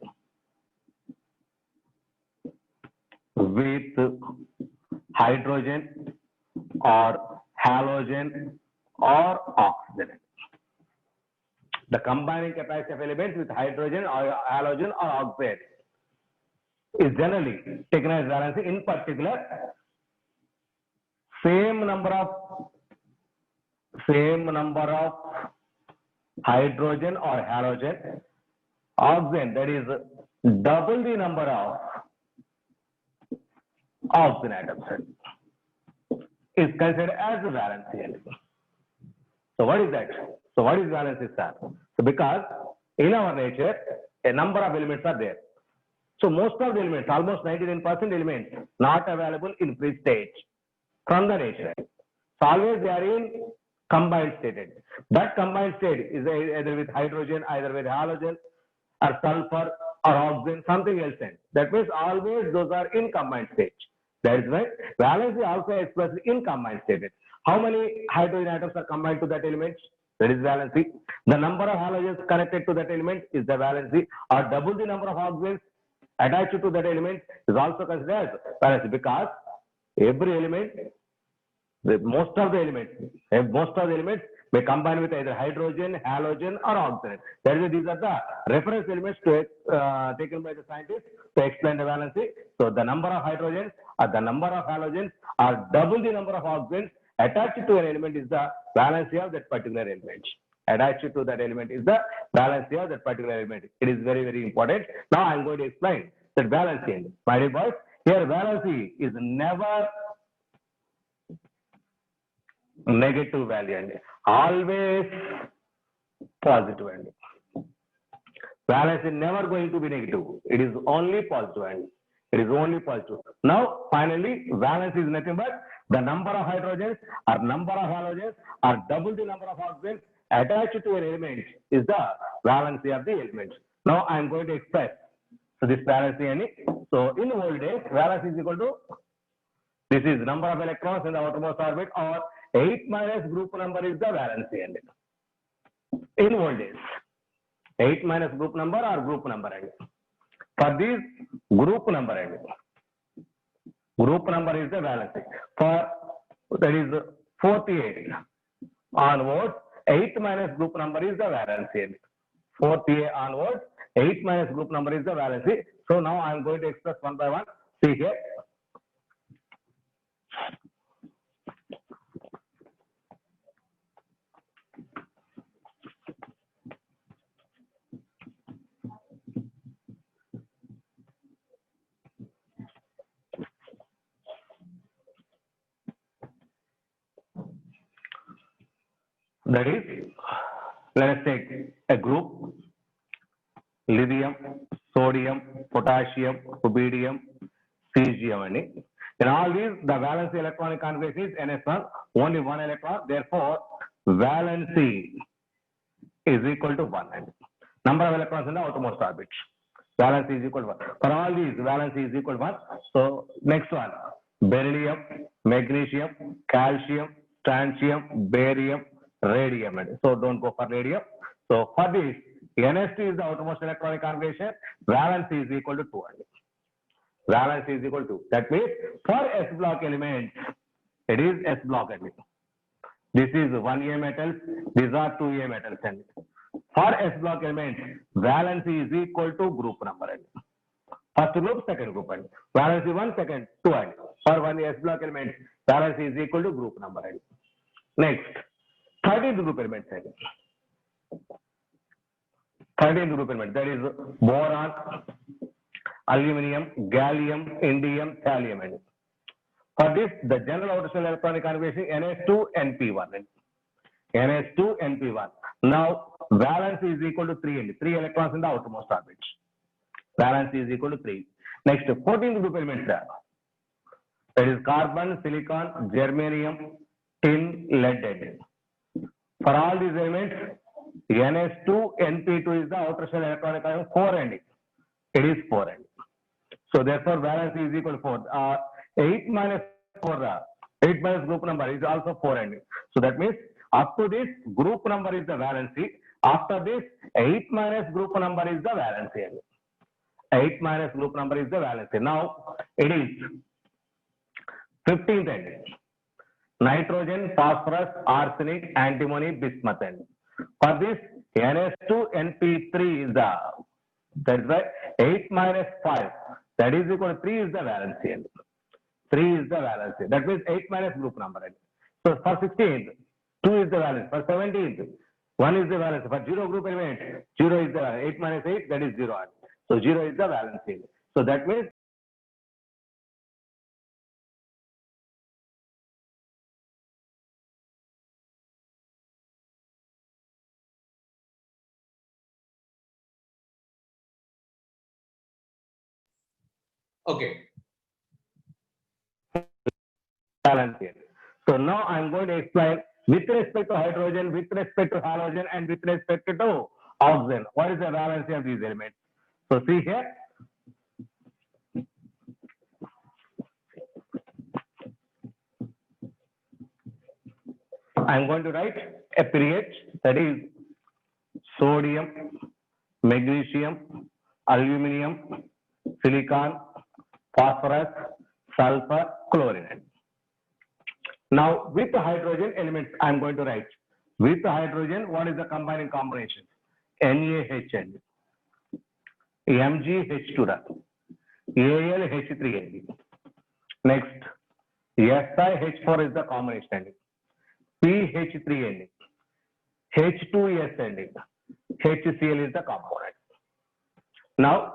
with hydrogen or halogen or oxygen. The combining capacity of elements with hydrogen or halogen or oxygen is generally taken as valency. In particular, same number of hydrogen or halogen, oxygen, that is double the number of oxygen atoms, is considered as a valency element. So what is that? So what is valency, sir? So because in our nature, a number of elements are there. So most of the elements, almost 99% elements, not available in free state from the nature. So always they are in combined state. That combined state is either with hydrogen, either with halogen, or sulfur, or oxygen, something else. That means always those are in combined state. That is why valency also expressed in combined state. How many hydrogen atoms are combined to that element? That is valency. The number of halogens connected to that element is the valency, or double the number of oxygens attached to that element is also considered as valency, because every element, most of the elements may combine with either hydrogen, halogen, or oxygen. That is, these are the reference elements to taken by the scientists to explain the valency. So the number of hydrogens or the number of halogens or double the number of oxygens attached to an element is the valency of that particular element. Attached to that element is the valency of that particular element. It is very, very important. Now I am going to explain that valency. My dear boys, here valency is never negative value and always positive and valence is never going to be negative. It is only positive and it is only positive. Now finally, valence is nothing but the number of hydrogens or number of halogens or double the number of oxygens attached to an element is the valency of the element. Now I am going to express so this valency and so in old days valence is equal to this is number of electrons in the outermost orbit, or 8 minus group number is the valency end. In old days, 8 minus group number or group number end. For this group number end, group number is the valency. For that is 48. onwards, 8th minus group number is the valency. 4th A onwards, 8th minus group number is the valency. So now I am going to express one by one. See here. That is, let us take a group: lithium, sodium, potassium, rubidium, cesium. In all these, the valency electronic configuration is NS1, only one electron. Therefore, valency is equal to 1. Number of electrons in the outermost orbit. Valency is equal to 1. For all these, valency is equal to 1. So, next one: beryllium, magnesium, calcium, strontium, barium, radium. So, don't go for radium. So, for this, NS2 is the outermost electronic configuration. Valency is equal to 2. Valency is equal to. That means, for S block element, it is S block element. This is 1A metals, these are 2A metals. For S block element, valency is equal to group number. First group, second group. Valency 1, second 2. For one S block element, valency is equal to group number. Next, 13th group element. 13th group element, that is boron, aluminum, gallium, indium, thallium. For this, the general outer shell electronic configuration NS2 NP1. NS2 NP1. Now, valence is equal to 3. 3 electrons in the outermost orbit. Valence is equal to 3. Next, 14th group elements there. That is carbon, silicon, germanium, tin, lead. For all these elements, NS2 NP2 is the outer shell electronic configuration 4. It is 4. So, therefore, valence is equal to 4. 8 minus 4, 8 minus group number is also 4. So that means up to this group number is the valency. After this 8 minus group number is the valency. 8 minus group number is the valency. Now it is 15th. Nitrogen, phosphorus, arsenic, antimony, bismuth. For this NS2 NP3 is the, that is why 8 minus 5, that is equal to 3 is the valency. 3 is the valency. That means 8 minus group number. So for 16th, 2 is the valence. For 17th, 1 is the valence. For 0 group element, 0 is the valence. 8 minus 8, that is 0. So 0 is the valency. So that means okay. Valency. So now I am going to explain with respect to hydrogen, with respect to halogen, and with respect to oxygen. What is the valency of these elements? So see here. I am going to write a period, that is sodium, magnesium, aluminum, silicon, phosphorus, sulfur, chlorine. Now, with the hydrogen elements, I am going to write. With the hydrogen, what is the combining combination? NaHN, MgH2, AlH3. Next, SiH4 is the combination. PH3, H2S, HCl is the component. Now,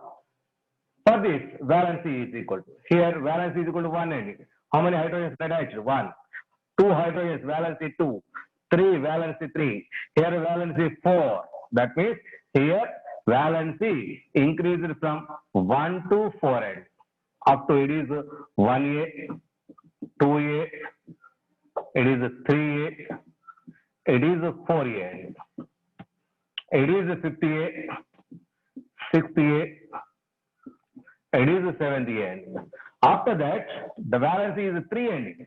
for this, valency is equal to, here valency is equal to 1. How many hydrogens attached? 1. 2 hydrogens, valency 2. 3, valency 3. Here valency 4. That means here valency increased from 1 to 4. Up to it is 1A, 2A, it is 3A, it is 4A, it is 50A, 60A, it is 70A. After that, the valency is 3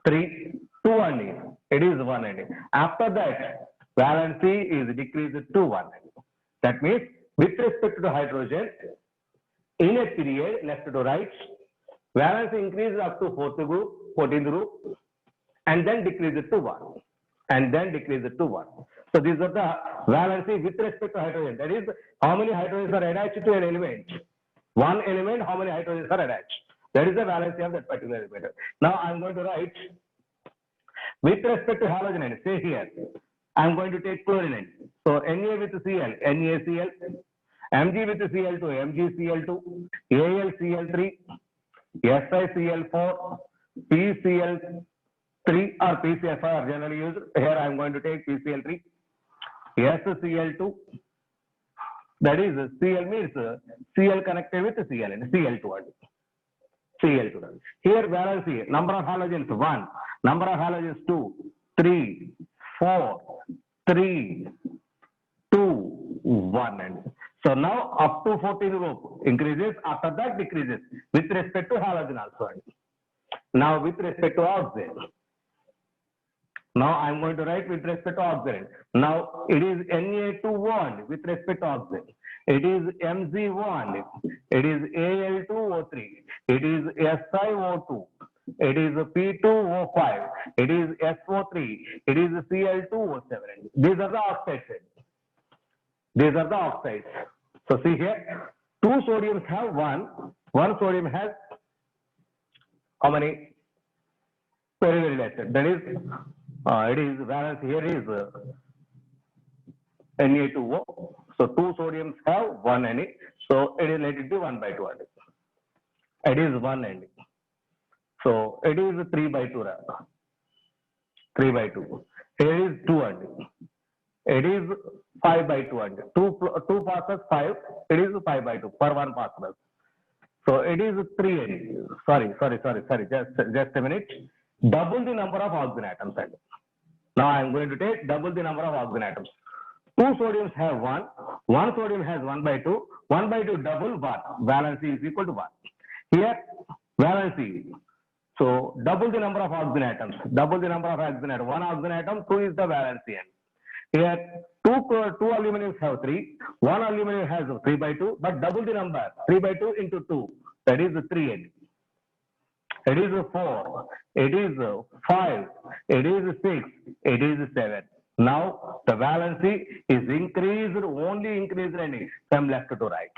3, 2 it is 1 After that, valency is decreased to 1. That means, with respect to hydrogen, in a period left to right, valency increases up to 4th group, 14th group, and then decreases to 1. and then decrease it to 1. So these are the valency with respect to hydrogen. That is, how many hydrogens are attached to an element. One element, how many hydrogens are attached. That is the valency of that particular element. Now I'm going to write with respect to halogen, say here, I'm going to take chlorine. So Na with Cl, NaCl, Mg with Cl2, MgCl2, AlCl3, SiCl4, PCl3 or PCl5 are generally used. Here I am going to take PCl3, SCl2. That is, Cl means Cl connected with Cl and Cl2. Cl2. Here valency, number of halogens 1, number of halogens 2, 3, 4, 3, 2, 1. And so now up to 14 group increases, after that decreases with respect to halogen also. Now with respect to oxygen. Now I am going to write with respect to oxygen. Now it is Na2 with respect to oxygen. It is Mg1. It is Al2O3. It is SiO2. It is P2O5. It is SO3. It is Cl2O7. These are the oxides. These are the oxides. So see here, 2 sodiums have 1. 1 sodium has how many? Very less. That is, it is valence here is Na2O. So 2 sodiums have 1 Na. So it is let it be 1 by 2. It is 1 Na. So it is 3 by 2. 3 by 2. Here is 2 Na. It is 5 by 2. 2 passes 5. It is 5 by 2 per 1 passes. So it is 3 Na. Sorry. Just a minute. Double the number of oxygen atoms. Now I am going to take double the number of oxygen atoms. 2 sodiums have 1. 1 sodium has 1 by 2. 1 by 2 double 1. Valency is equal to 1. Here, valency. So double the number of oxygen atoms. Double the number of oxygen atoms. 1 oxygen atom, 2 is the valency. Here, 2 aluminums have 3. 1 aluminum has 3 by 2. But double the number. 3 by 2 into 2. That is 3 Na. It is 4, it is 5, it is 6, it is 7. Now the valency is increased, only increased from left to right.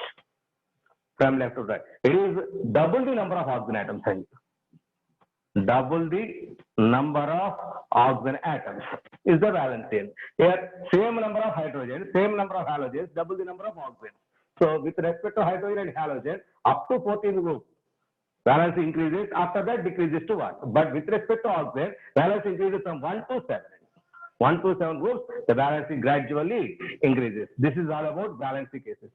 From left to right. It is double the number of oxygen atoms. Double the number of oxygen atoms is the valency. Here, same number of hydrogen, same number of halogens, double the number of oxygen. So with respect to hydrogen and halogen, up to 14 group, valence increases, after that decreases to 1. But with respect to oxygen, valence increases from 1 to 7. 1 to 7 groups, the valency gradually increases. This is all about valency cases.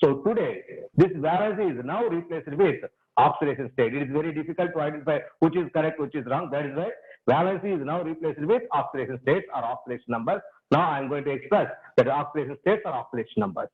So today, this valency is now replaced with oxidation state. It is very difficult to identify which is correct, which is wrong. That is why valency is now replaced with oxidation states or oxidation numbers. Now I am going to express that oxidation states or oxidation numbers.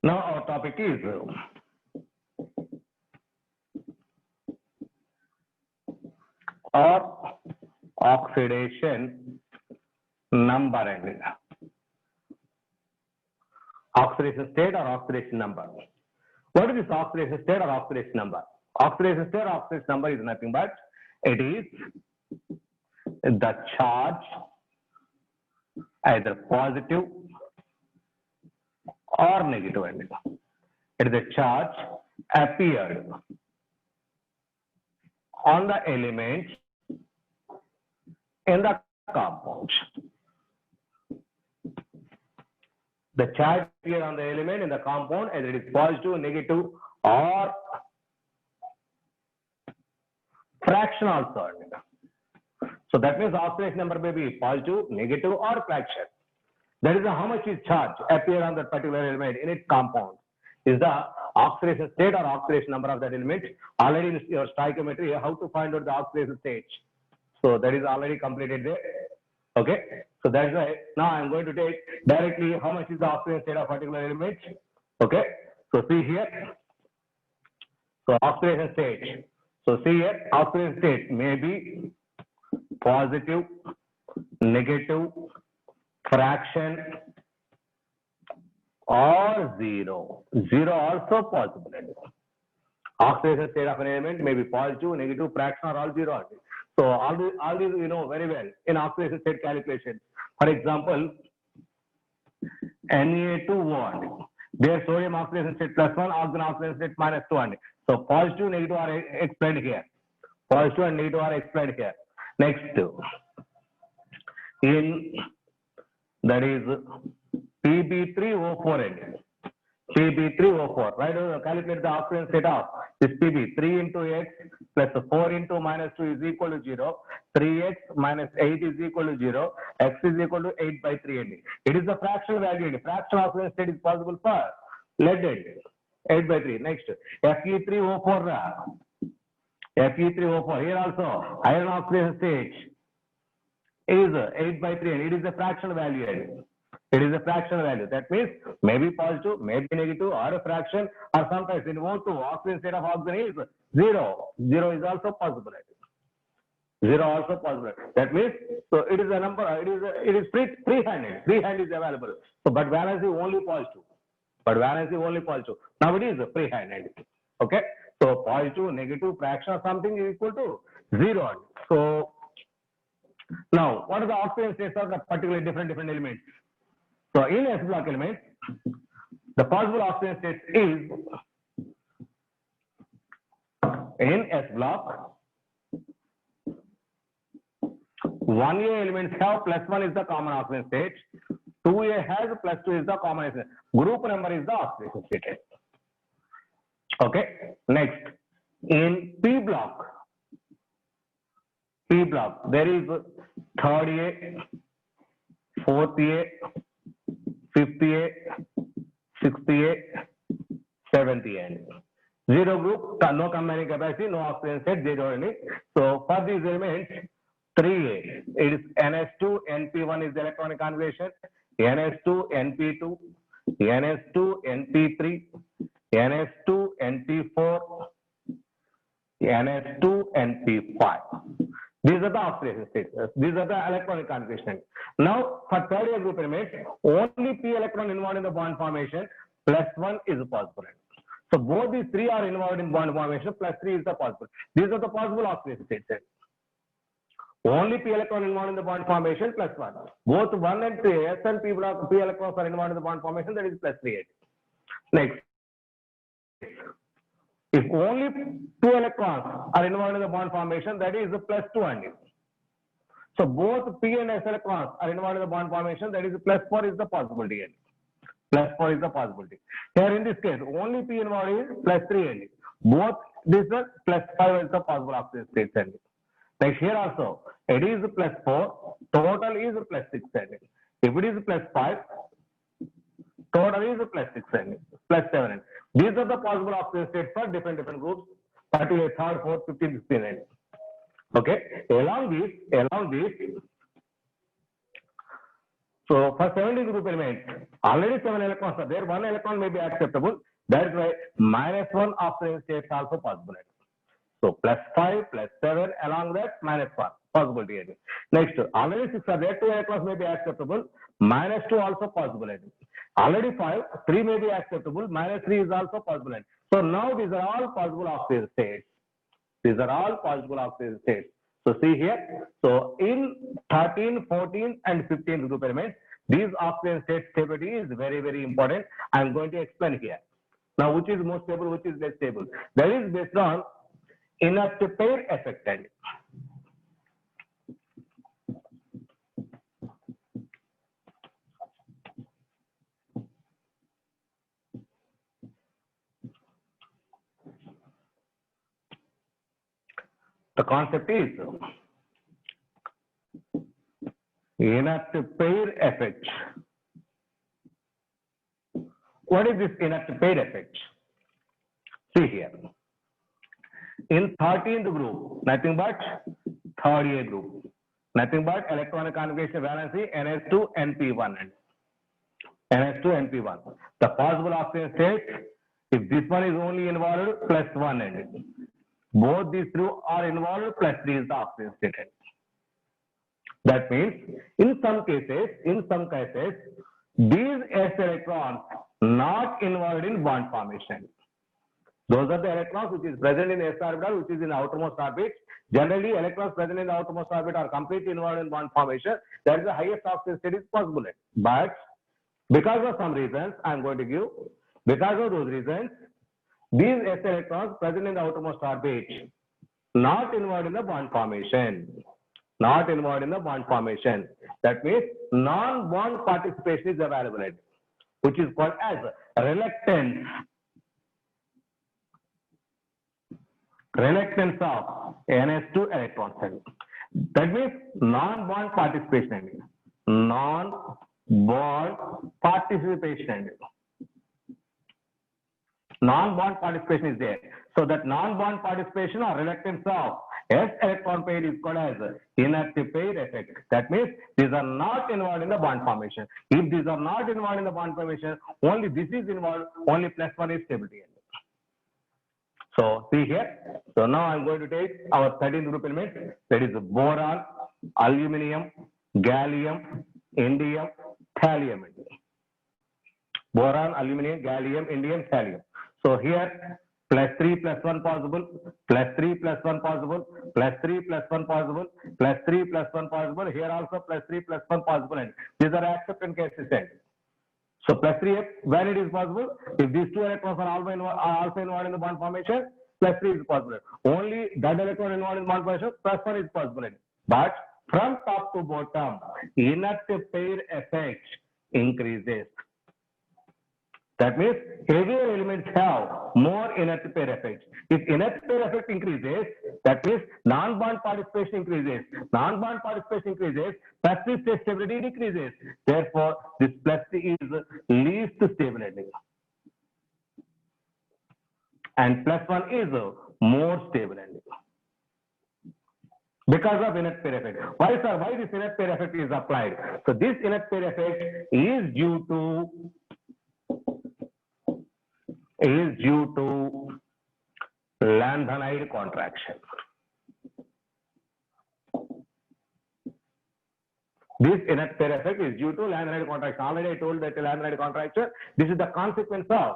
Now our topic is or oxidation number and oxidation state or oxidation number. What is this oxidation state or oxidation number? Oxidation state or oxidation number is nothing but it is the charge either positive or negative. It is a charge appeared on the element in the compound. The charge appeared on the element in the compound, either it is positive, negative, or fraction also. So that means oxidation number may be positive, negative, or fraction. That is how much is charge appear on that particular element in its compound. Is the oxidation state or oxidation number of that element. Already in your stoichiometry, how to find out the oxidation state. So that is already completed there. Okay, so that's why now I'm going to take directly how much is the oxygen state of particular element. Okay, so see here. So oxidation state. So see here, oxidation state may be positive, negative, fraction, or zero. Zero also possible. Oxidation state of an element may be positive, negative, fraction, or all zero. So all these you know very well in oxidation state calculation. For example, Na2 their sodium oxidation state +1, oxygen oxidation state -2. So positive, negative are explained here. Positive and negative are explained here. Next, in that is Pb3O4 and Pb3O4, right? Calculate the oxidation state of this Pb. 3 into x plus 4 into -2 is equal to 0. 3x minus 8 is equal to 0. X is equal to 8 by 3 and it is the fractional value. Fractional oxidation state is possible for lead and 8 by 3. Next, Fe3O4. Fe3O4. Here also iron oxidation state is 8 by 3 and it is a fractional value. It is a fractional value. That means maybe positive, maybe negative, or a fraction, or sometimes in O2, oxidation state of oxygen is 0. 0 is also possible. 0 also possible. That means, so it is a number, it is free-handed. Free-hand is available. So, but valence is only positive. But valence is only positive. Now it is free-handed. Okay. So positive, negative, fraction or something is equal to 0. So now, what are the oxidation states of the particularly different elements? So in S block element, the possible oxidation state is in S block, 1A elements have +1 is the common oxidation state, 2A has +2 is the common oxidation. Group number is the oxidation state. Okay. Next, in P block, there is 3rd A, 4th A, 5th A, 6th A, 7th A. Zero group, no combining capacity, no oxidation state, zero only. So for these elements, 3A, it is NS2, NP1 is the electronic configuration, NS2, NP2, NS2, NP3, NS2, NP4, NS2, NP5. These are the oxidation states. These are the electronic configuration. Now, for third year group elements, only P electron involved in the bond formation, +1 is possible. So both these three are involved in bond formation, +3 is the possible. These are the possible oxidation states. Only P electron involved in the bond formation, +1. Both 1 and 3, S and P block, P electrons are involved in the bond formation, that is +3. Next, if only 2 electrons are involved in the bond formation, that is +2 only. So both P and S electrons are involved in the bond formation, that is +4 is the possibility. +4 is the possibility. Here in this case, only P involved is +3 only. Both this is +5 is the possible oxidation states only. Like here also, it is +4, total is +6 only. If it is +5, total is +6 only, +7. These are the possible oxidation states for different groups, particularly 3rd, 4th, 15th, 16th. Okay, along this, so for 17 group elements, already 7 electrons are there, 1 electron may be acceptable. That is why -1 oxidation states also possible. So +5, +7, along that -1 possibility. Next, already 6 are there, 2 electrons may be acceptable, -2 also possible. Already 5, 3 may be acceptable, -3 is also possible. So now these are all possible oxidation states. These are all possible oxidation states. So see here, so in 13, 14 and 15 group elements, these oxidation state stability is very important. I am going to explain here. Now which is more stable, which is less stable? That is based on inert pair effect. The concept is inert pair effect. What is this inert pair effect? See here. In 13th group, nothing but 3rd A group. Nothing but electronic conjugation valency NH2 NP1 and NH2 NP1. The possible oxygen states, if this one is only involved, +1 and both these two are involved, +3 is the oxygen state. That means in some cases, these s electrons not involved in bond formation. Those are the electrons which is present in s orbital, which is in outermost orbit. Generally, electrons present in the outermost orbit are completely involved in bond formation. That is the highest oxygen state is possible. But because of some reasons, I am going to give, because of those reasons, these s electrons present in the outermost orbit not involved in the bond formation. Not involved in the bond formation. That means non-bond participation is available, which is called as reluctance. Reluctance of NS2 electrons. That means non-bond participation. Non-bond participation. Non-bond participation is there. So that non-bond participation or reluctance of S electron pair is called as inert pair effect. That means these are not involved in the bond formation. If these are not involved in the bond formation, only this is involved, only +1 is stability. So see here. So now I'm going to take our 13th group element, that is boron, aluminum, gallium, indium, thallium. Boron, aluminum, gallium, indium, thallium. So here +3 +1 possible, +3 +1 possible, +3 +1 possible, +3 +1 possible. Here also +3 +1 possible. And these are acceptance cases. So +3 when it is possible, if these two electrons are also involved in the bond formation, +3 is possible. Only that electron involved in bond formation, +1 is possible. But from top to bottom, inert pair effect increases. That means heavier elements have more inert pair effects. If inert pair effect increases, that means non-bond participation increases. Non-bond participation increases, +3 state stability decreases. Therefore, this +3 is least stable. And +1 is more stable. Because of inert pair effect. Why, sir? Why this inert pair effect is applied? So this inert pair effect is due to lanthanide contraction. This inert pair effect is due to lanthanide contraction. Already I told that lanthanide contraction, this is the consequence of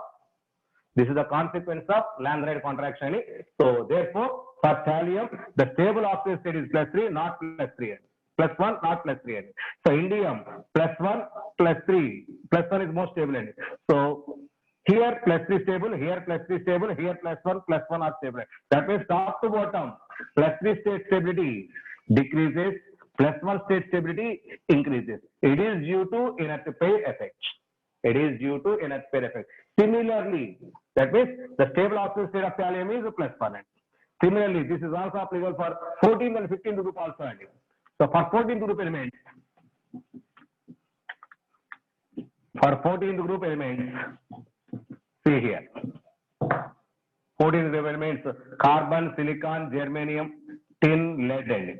lanthanide contraction. So therefore, for thallium, the stable oxygen state is +3, not +3. +1, not +3. So indium, +1, +3. +1 is more stable. So here +3 stable, here +3 stable, here +1 are stable. That means top to bottom, +3 state stability decreases, +1 state stability increases. It is due to inert pair effect. It is due to inert pair effect. Similarly, that means the stable oxygen state of thallium is +1. Similarly, this is also applicable for 14th and 15th group also. So for 14th group elements, see here. 14 elements, carbon, silicon, germanium, tin, lead, and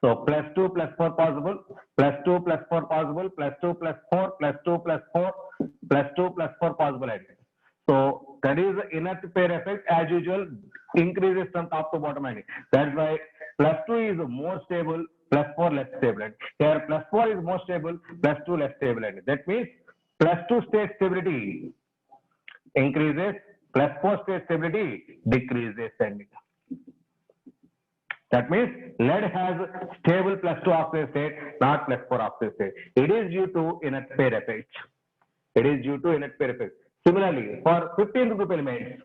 so +2 +4 possible, +2 +4 possible, +2 +4, +2 +4, +2 +4 possible. So that is the inert pair effect as usual increases from top to bottom. That's why +2 is more stable, +4 less stable. Here +4 is more stable, +2 less stable. That means +2 state stability increases, +4 state stability decreases. That means lead has stable +2 oxygen state, not +4 oxygen state. It is due to inert pair effect. Similarly, for 15th group elements,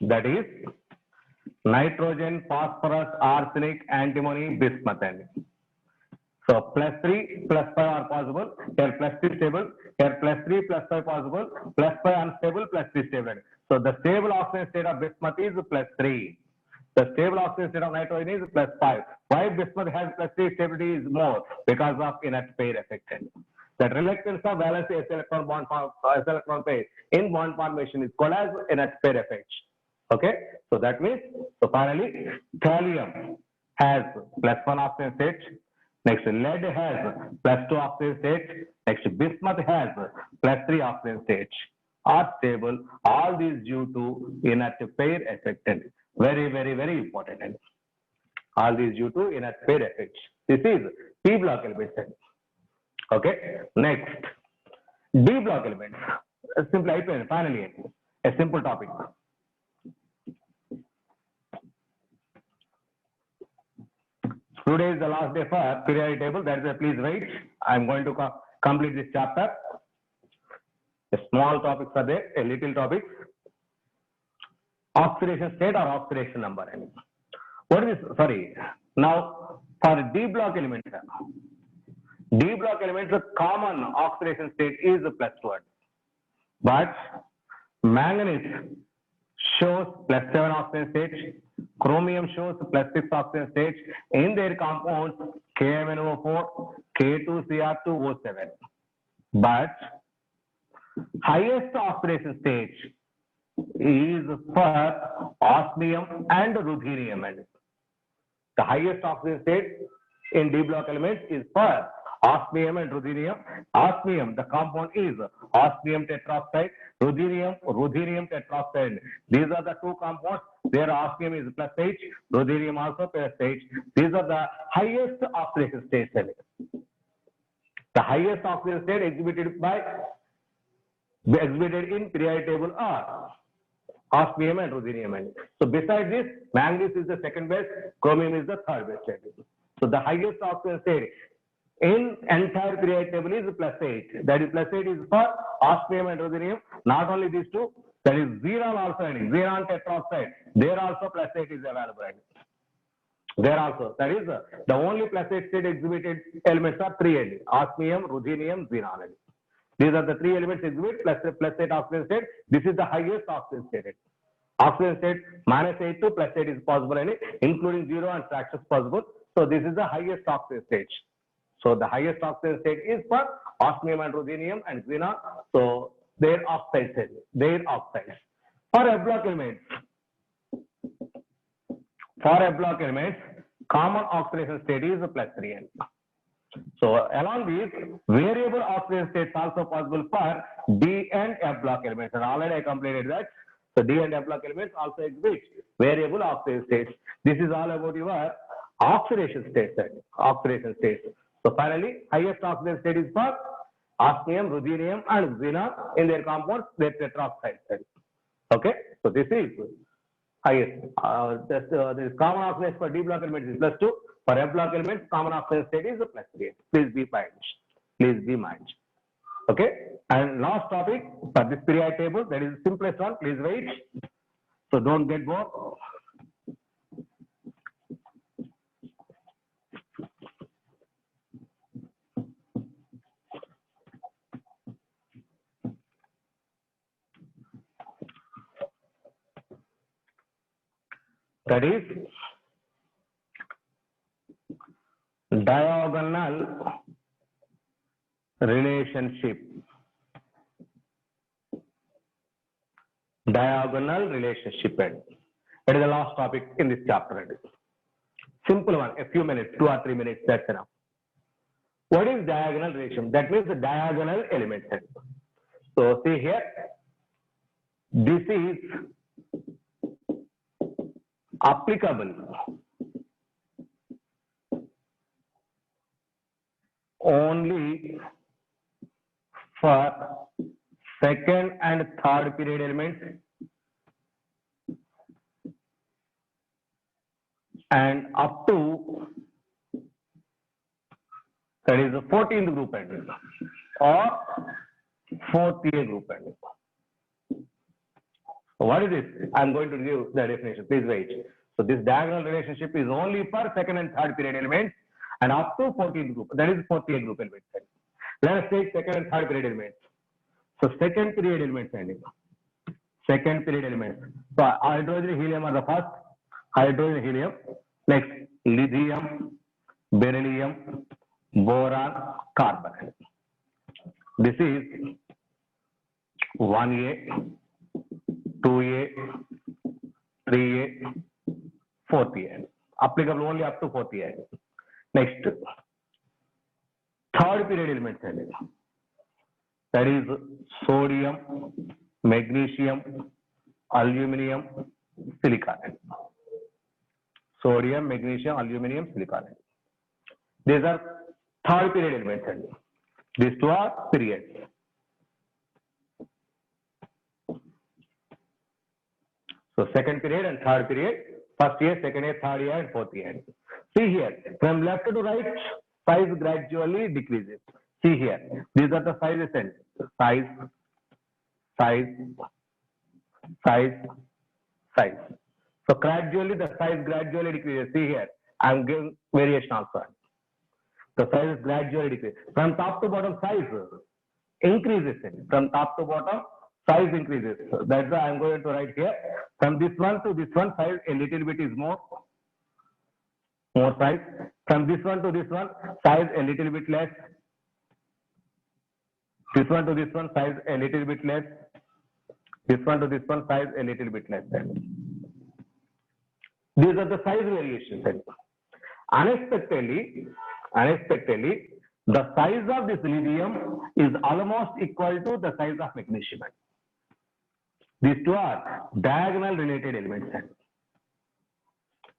that is nitrogen, phosphorus, arsenic, antimony, bismuth. So +3 +5 are possible. Here +3 stable. Here +3 +5 possible. +5 unstable, +3 stable. So the stable oxygen state of bismuth is +3. The stable oxygen state of nitrogen is +5. Why bismuth has +3 stability is more? Because of inert pair effect. That reluctance of valence s electron s electron pair in bond formation is called as a net pair effect. Okay, so that means, so finally, thallium has +1 oxygen state. Next, lead has +2 oxygen state. Next, bismuth has +3 oxygen state. Are stable. All these due to inert pair effect. Very, very, very important. All these due to inert pair effects. This is P block elements. Okay. Next, D block elements. Simply finally a simple topic. Today is the last day for periodic table. That is why please wait. I am going to complete this chapter. A small topics are there, a little topics. Oxidation state or oxidation number. What is this? Sorry. Now for D block elements, D block elements, the common oxidation state is +1. But manganese shows +7 oxygen state. Chromium shows +6 oxygen state in their compounds KMnO4, K2Cr2O7. But highest oxidation state is for osmium and ruthenium. The highest oxidation state in D block elements is for osmium and ruthenium. Osmium, the compound is osmium tetroxide, ruthenium tetroxide. These are the two compounds. Their osmium is +H, ruthenium also +H. These are the highest oxidation states. The highest oxidation state exhibited in periodic table are osmium and ruthenium. So besides this, manganese is the second best, chromium is the third best. So the highest oxidation state in entire periodic table is +8. That is +8 is for osmium and ruthenium. Not only these two, that is xenon also, xenon tetroxide. There also +8 is available. There also, that is the only +8 state exhibited elements are 3 osmium, ruthenium, xenon. These are the 3 elements exhibit +8 oxidation state. This is the highest oxidation state. Oxidation state -8 to +8 is possible, including 0 and fractions possible. So this is the highest oxidation state. So the highest oxidation state is for osmium and ruthenium and xenon. So their oxides, For F block elements, common oxidation state is +3. So along with variable oxidation states also possible for D and F block elements. And already I completed that. So D and F block elements also exhibit variable oxidation states. This is all about your oxidation states. So finally, highest oxidation state is for osmium, ruthenium, and xenon in their compounds, their tetroxide. Okay, so this is highest. The common oxidation for D block elements is +2. For F block elements, common oxidation state is +3. Please be mind. Okay, and last topic for this periodic table, that is the simplest one. Please wait. So don't get bored. That is diagonal relationship. Diagonal relationship. It is the last topic in this chapter. Simple one, a few minutes, 2 or 3 minutes, that's enough. What is diagonal relationship? That means the diagonal element. So see here, this is applicable only for second and third period elements and up to, that is the 14th group or 4th A group. What is this? I am going to give the definition. Please wait. So this diagonal relationship is only for second and third period elements and up to 14th group. That is 4th A group elements. Let us take second and third period elements. So second period elements. Second period elements. So hydrogen, helium are the first. Hydrogen, helium. Next, lithium, beryllium, boron, carbon. This is 1A, 2A, 3A, 4A. Applicable only up to 4A. Next, third period elements. That is sodium, magnesium, aluminum, silicon. Sodium, magnesium, aluminum, silicon. These are third period elements. These two are periods. So second period and third period, first year, second year, third year, and fourth year. See here, from left to right, size gradually decreases. See here, these are the sizes and size, size, size, size. So gradually the size gradually decreases. See here, I am giving variation also. The size is gradually decreases. From top to bottom, size increases. From top to bottom, size increases. So that's why I am going to write here. From this one to this one, size a little bit is more size. From this one to this one, size a little bit less. This one to this one, size a little bit less. This one to this one, size a little bit less. These are the size variations. Unexpectedly, the size of this lithium is almost equal to the size of magnesium. These two are diagonal related elements.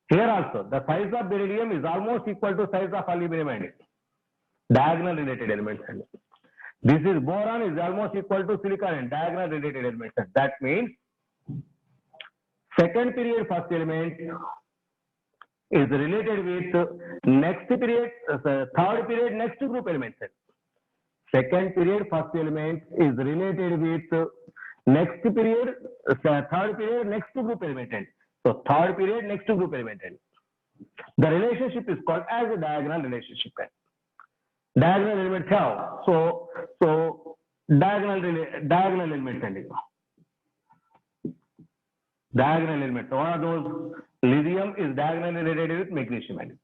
Here also, the size of beryllium is almost equal to size of aluminum. Diagonal related elements. This is boron is almost equal to silicon and diagonal related elements. That means second period first element is related with next period, third period next group elements. Second period first element is related with next period, third period next group element. So third period next group element. The relationship is called as a diagonal relationship. Diagonal elements have so diagonal elements. Diagonal elements. One of those, lithium is diagonally related with magnesium.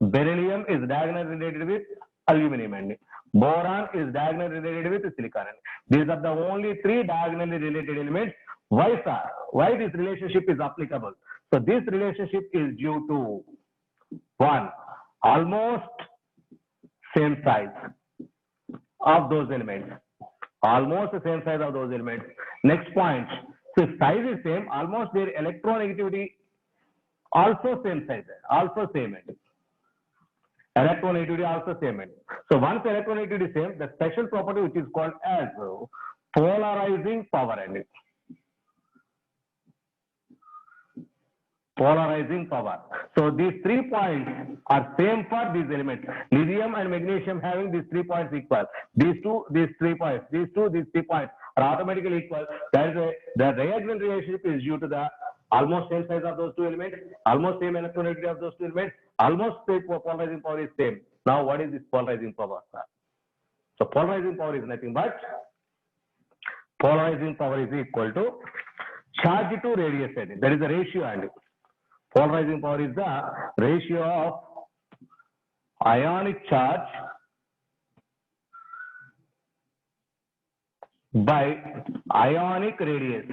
Beryllium is diagonally related with aluminum. Boron is diagonally related with silicon. These are the only three diagonally related elements. Why, sir? Why this relationship is applicable? So this relationship is due to one, almost same size of those elements. Almost the same size of those elements. Next point. So if size is same, almost their electronegativity also same size, also same. Electronegativity also same. So once electronegativity is same, the special property which is called as polarizing power. Polarizing power. So these 3 points are same for these elements. Lithium and magnesium having these 3 points equal. These 3 points. These 3 points are automatically equal. That is the diagonal relationship is due to the almost same size of those two elements, almost same electronegativity of those two elements, almost same polarizing power is same. Now what is this polarizing power? So polarizing power is nothing but polarizing power is equal to charge to radius. That is the ratio. And polarizing power is the ratio of ionic charge by ionic radius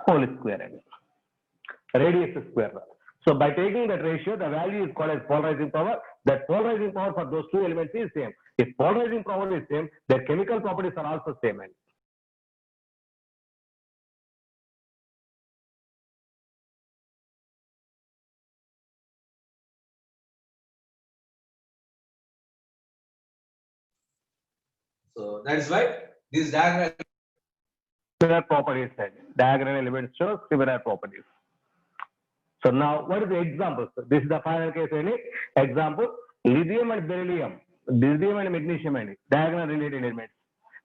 whole square. Radius square. So by taking that ratio, the value is called as polarizing power. That polarizing power for those two elements is same. If polarizing power is same, their chemical properties are also same. So that is why these diagonal Similar properties. Diagonal elements show similar properties. So now, what is the example? So this is the final case. Example: lithium and beryllium, lithium and magnesium, diagonal related elements.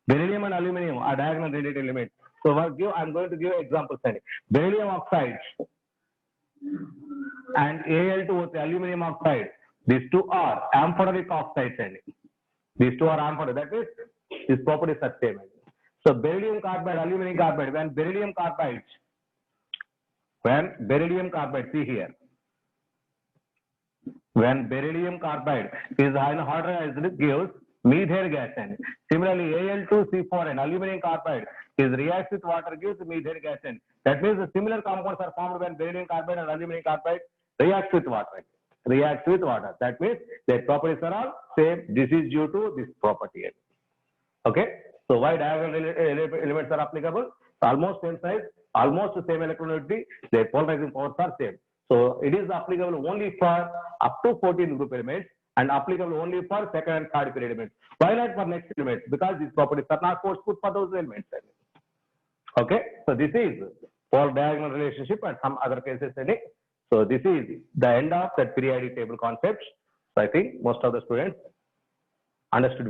Beryllium and aluminum are diagonal related elements. So I'm going to give examples. Beryllium oxide and Al2O3 aluminum oxide. These two are amphoteric oxides. These two are amphoteric. That is, these properties are same. So beryllium carbide, aluminum carbide. When beryllium carbide, see here. When beryllium carbide is anhydride gives methane gas. And similarly, Al2C4 and aluminum carbide is reacts with water gives methane gas. And that means the similar compounds are formed when beryllium carbide and aluminum carbide reacts with water. Reacts with water. That means their properties are all same. This is due to this property. Okay. So why diagonal elements are applicable? Almost same size, almost the same electronegativity. Their polarizing powers are same. So it is applicable only for up to 14 group elements and applicable only for second and third period elements. Why not for next elements? Because these properties are not forceful for those elements. Okay. So this is for diagonal relationship and some other cases. So this is the end of that periodic table concept. So I think most of the students understood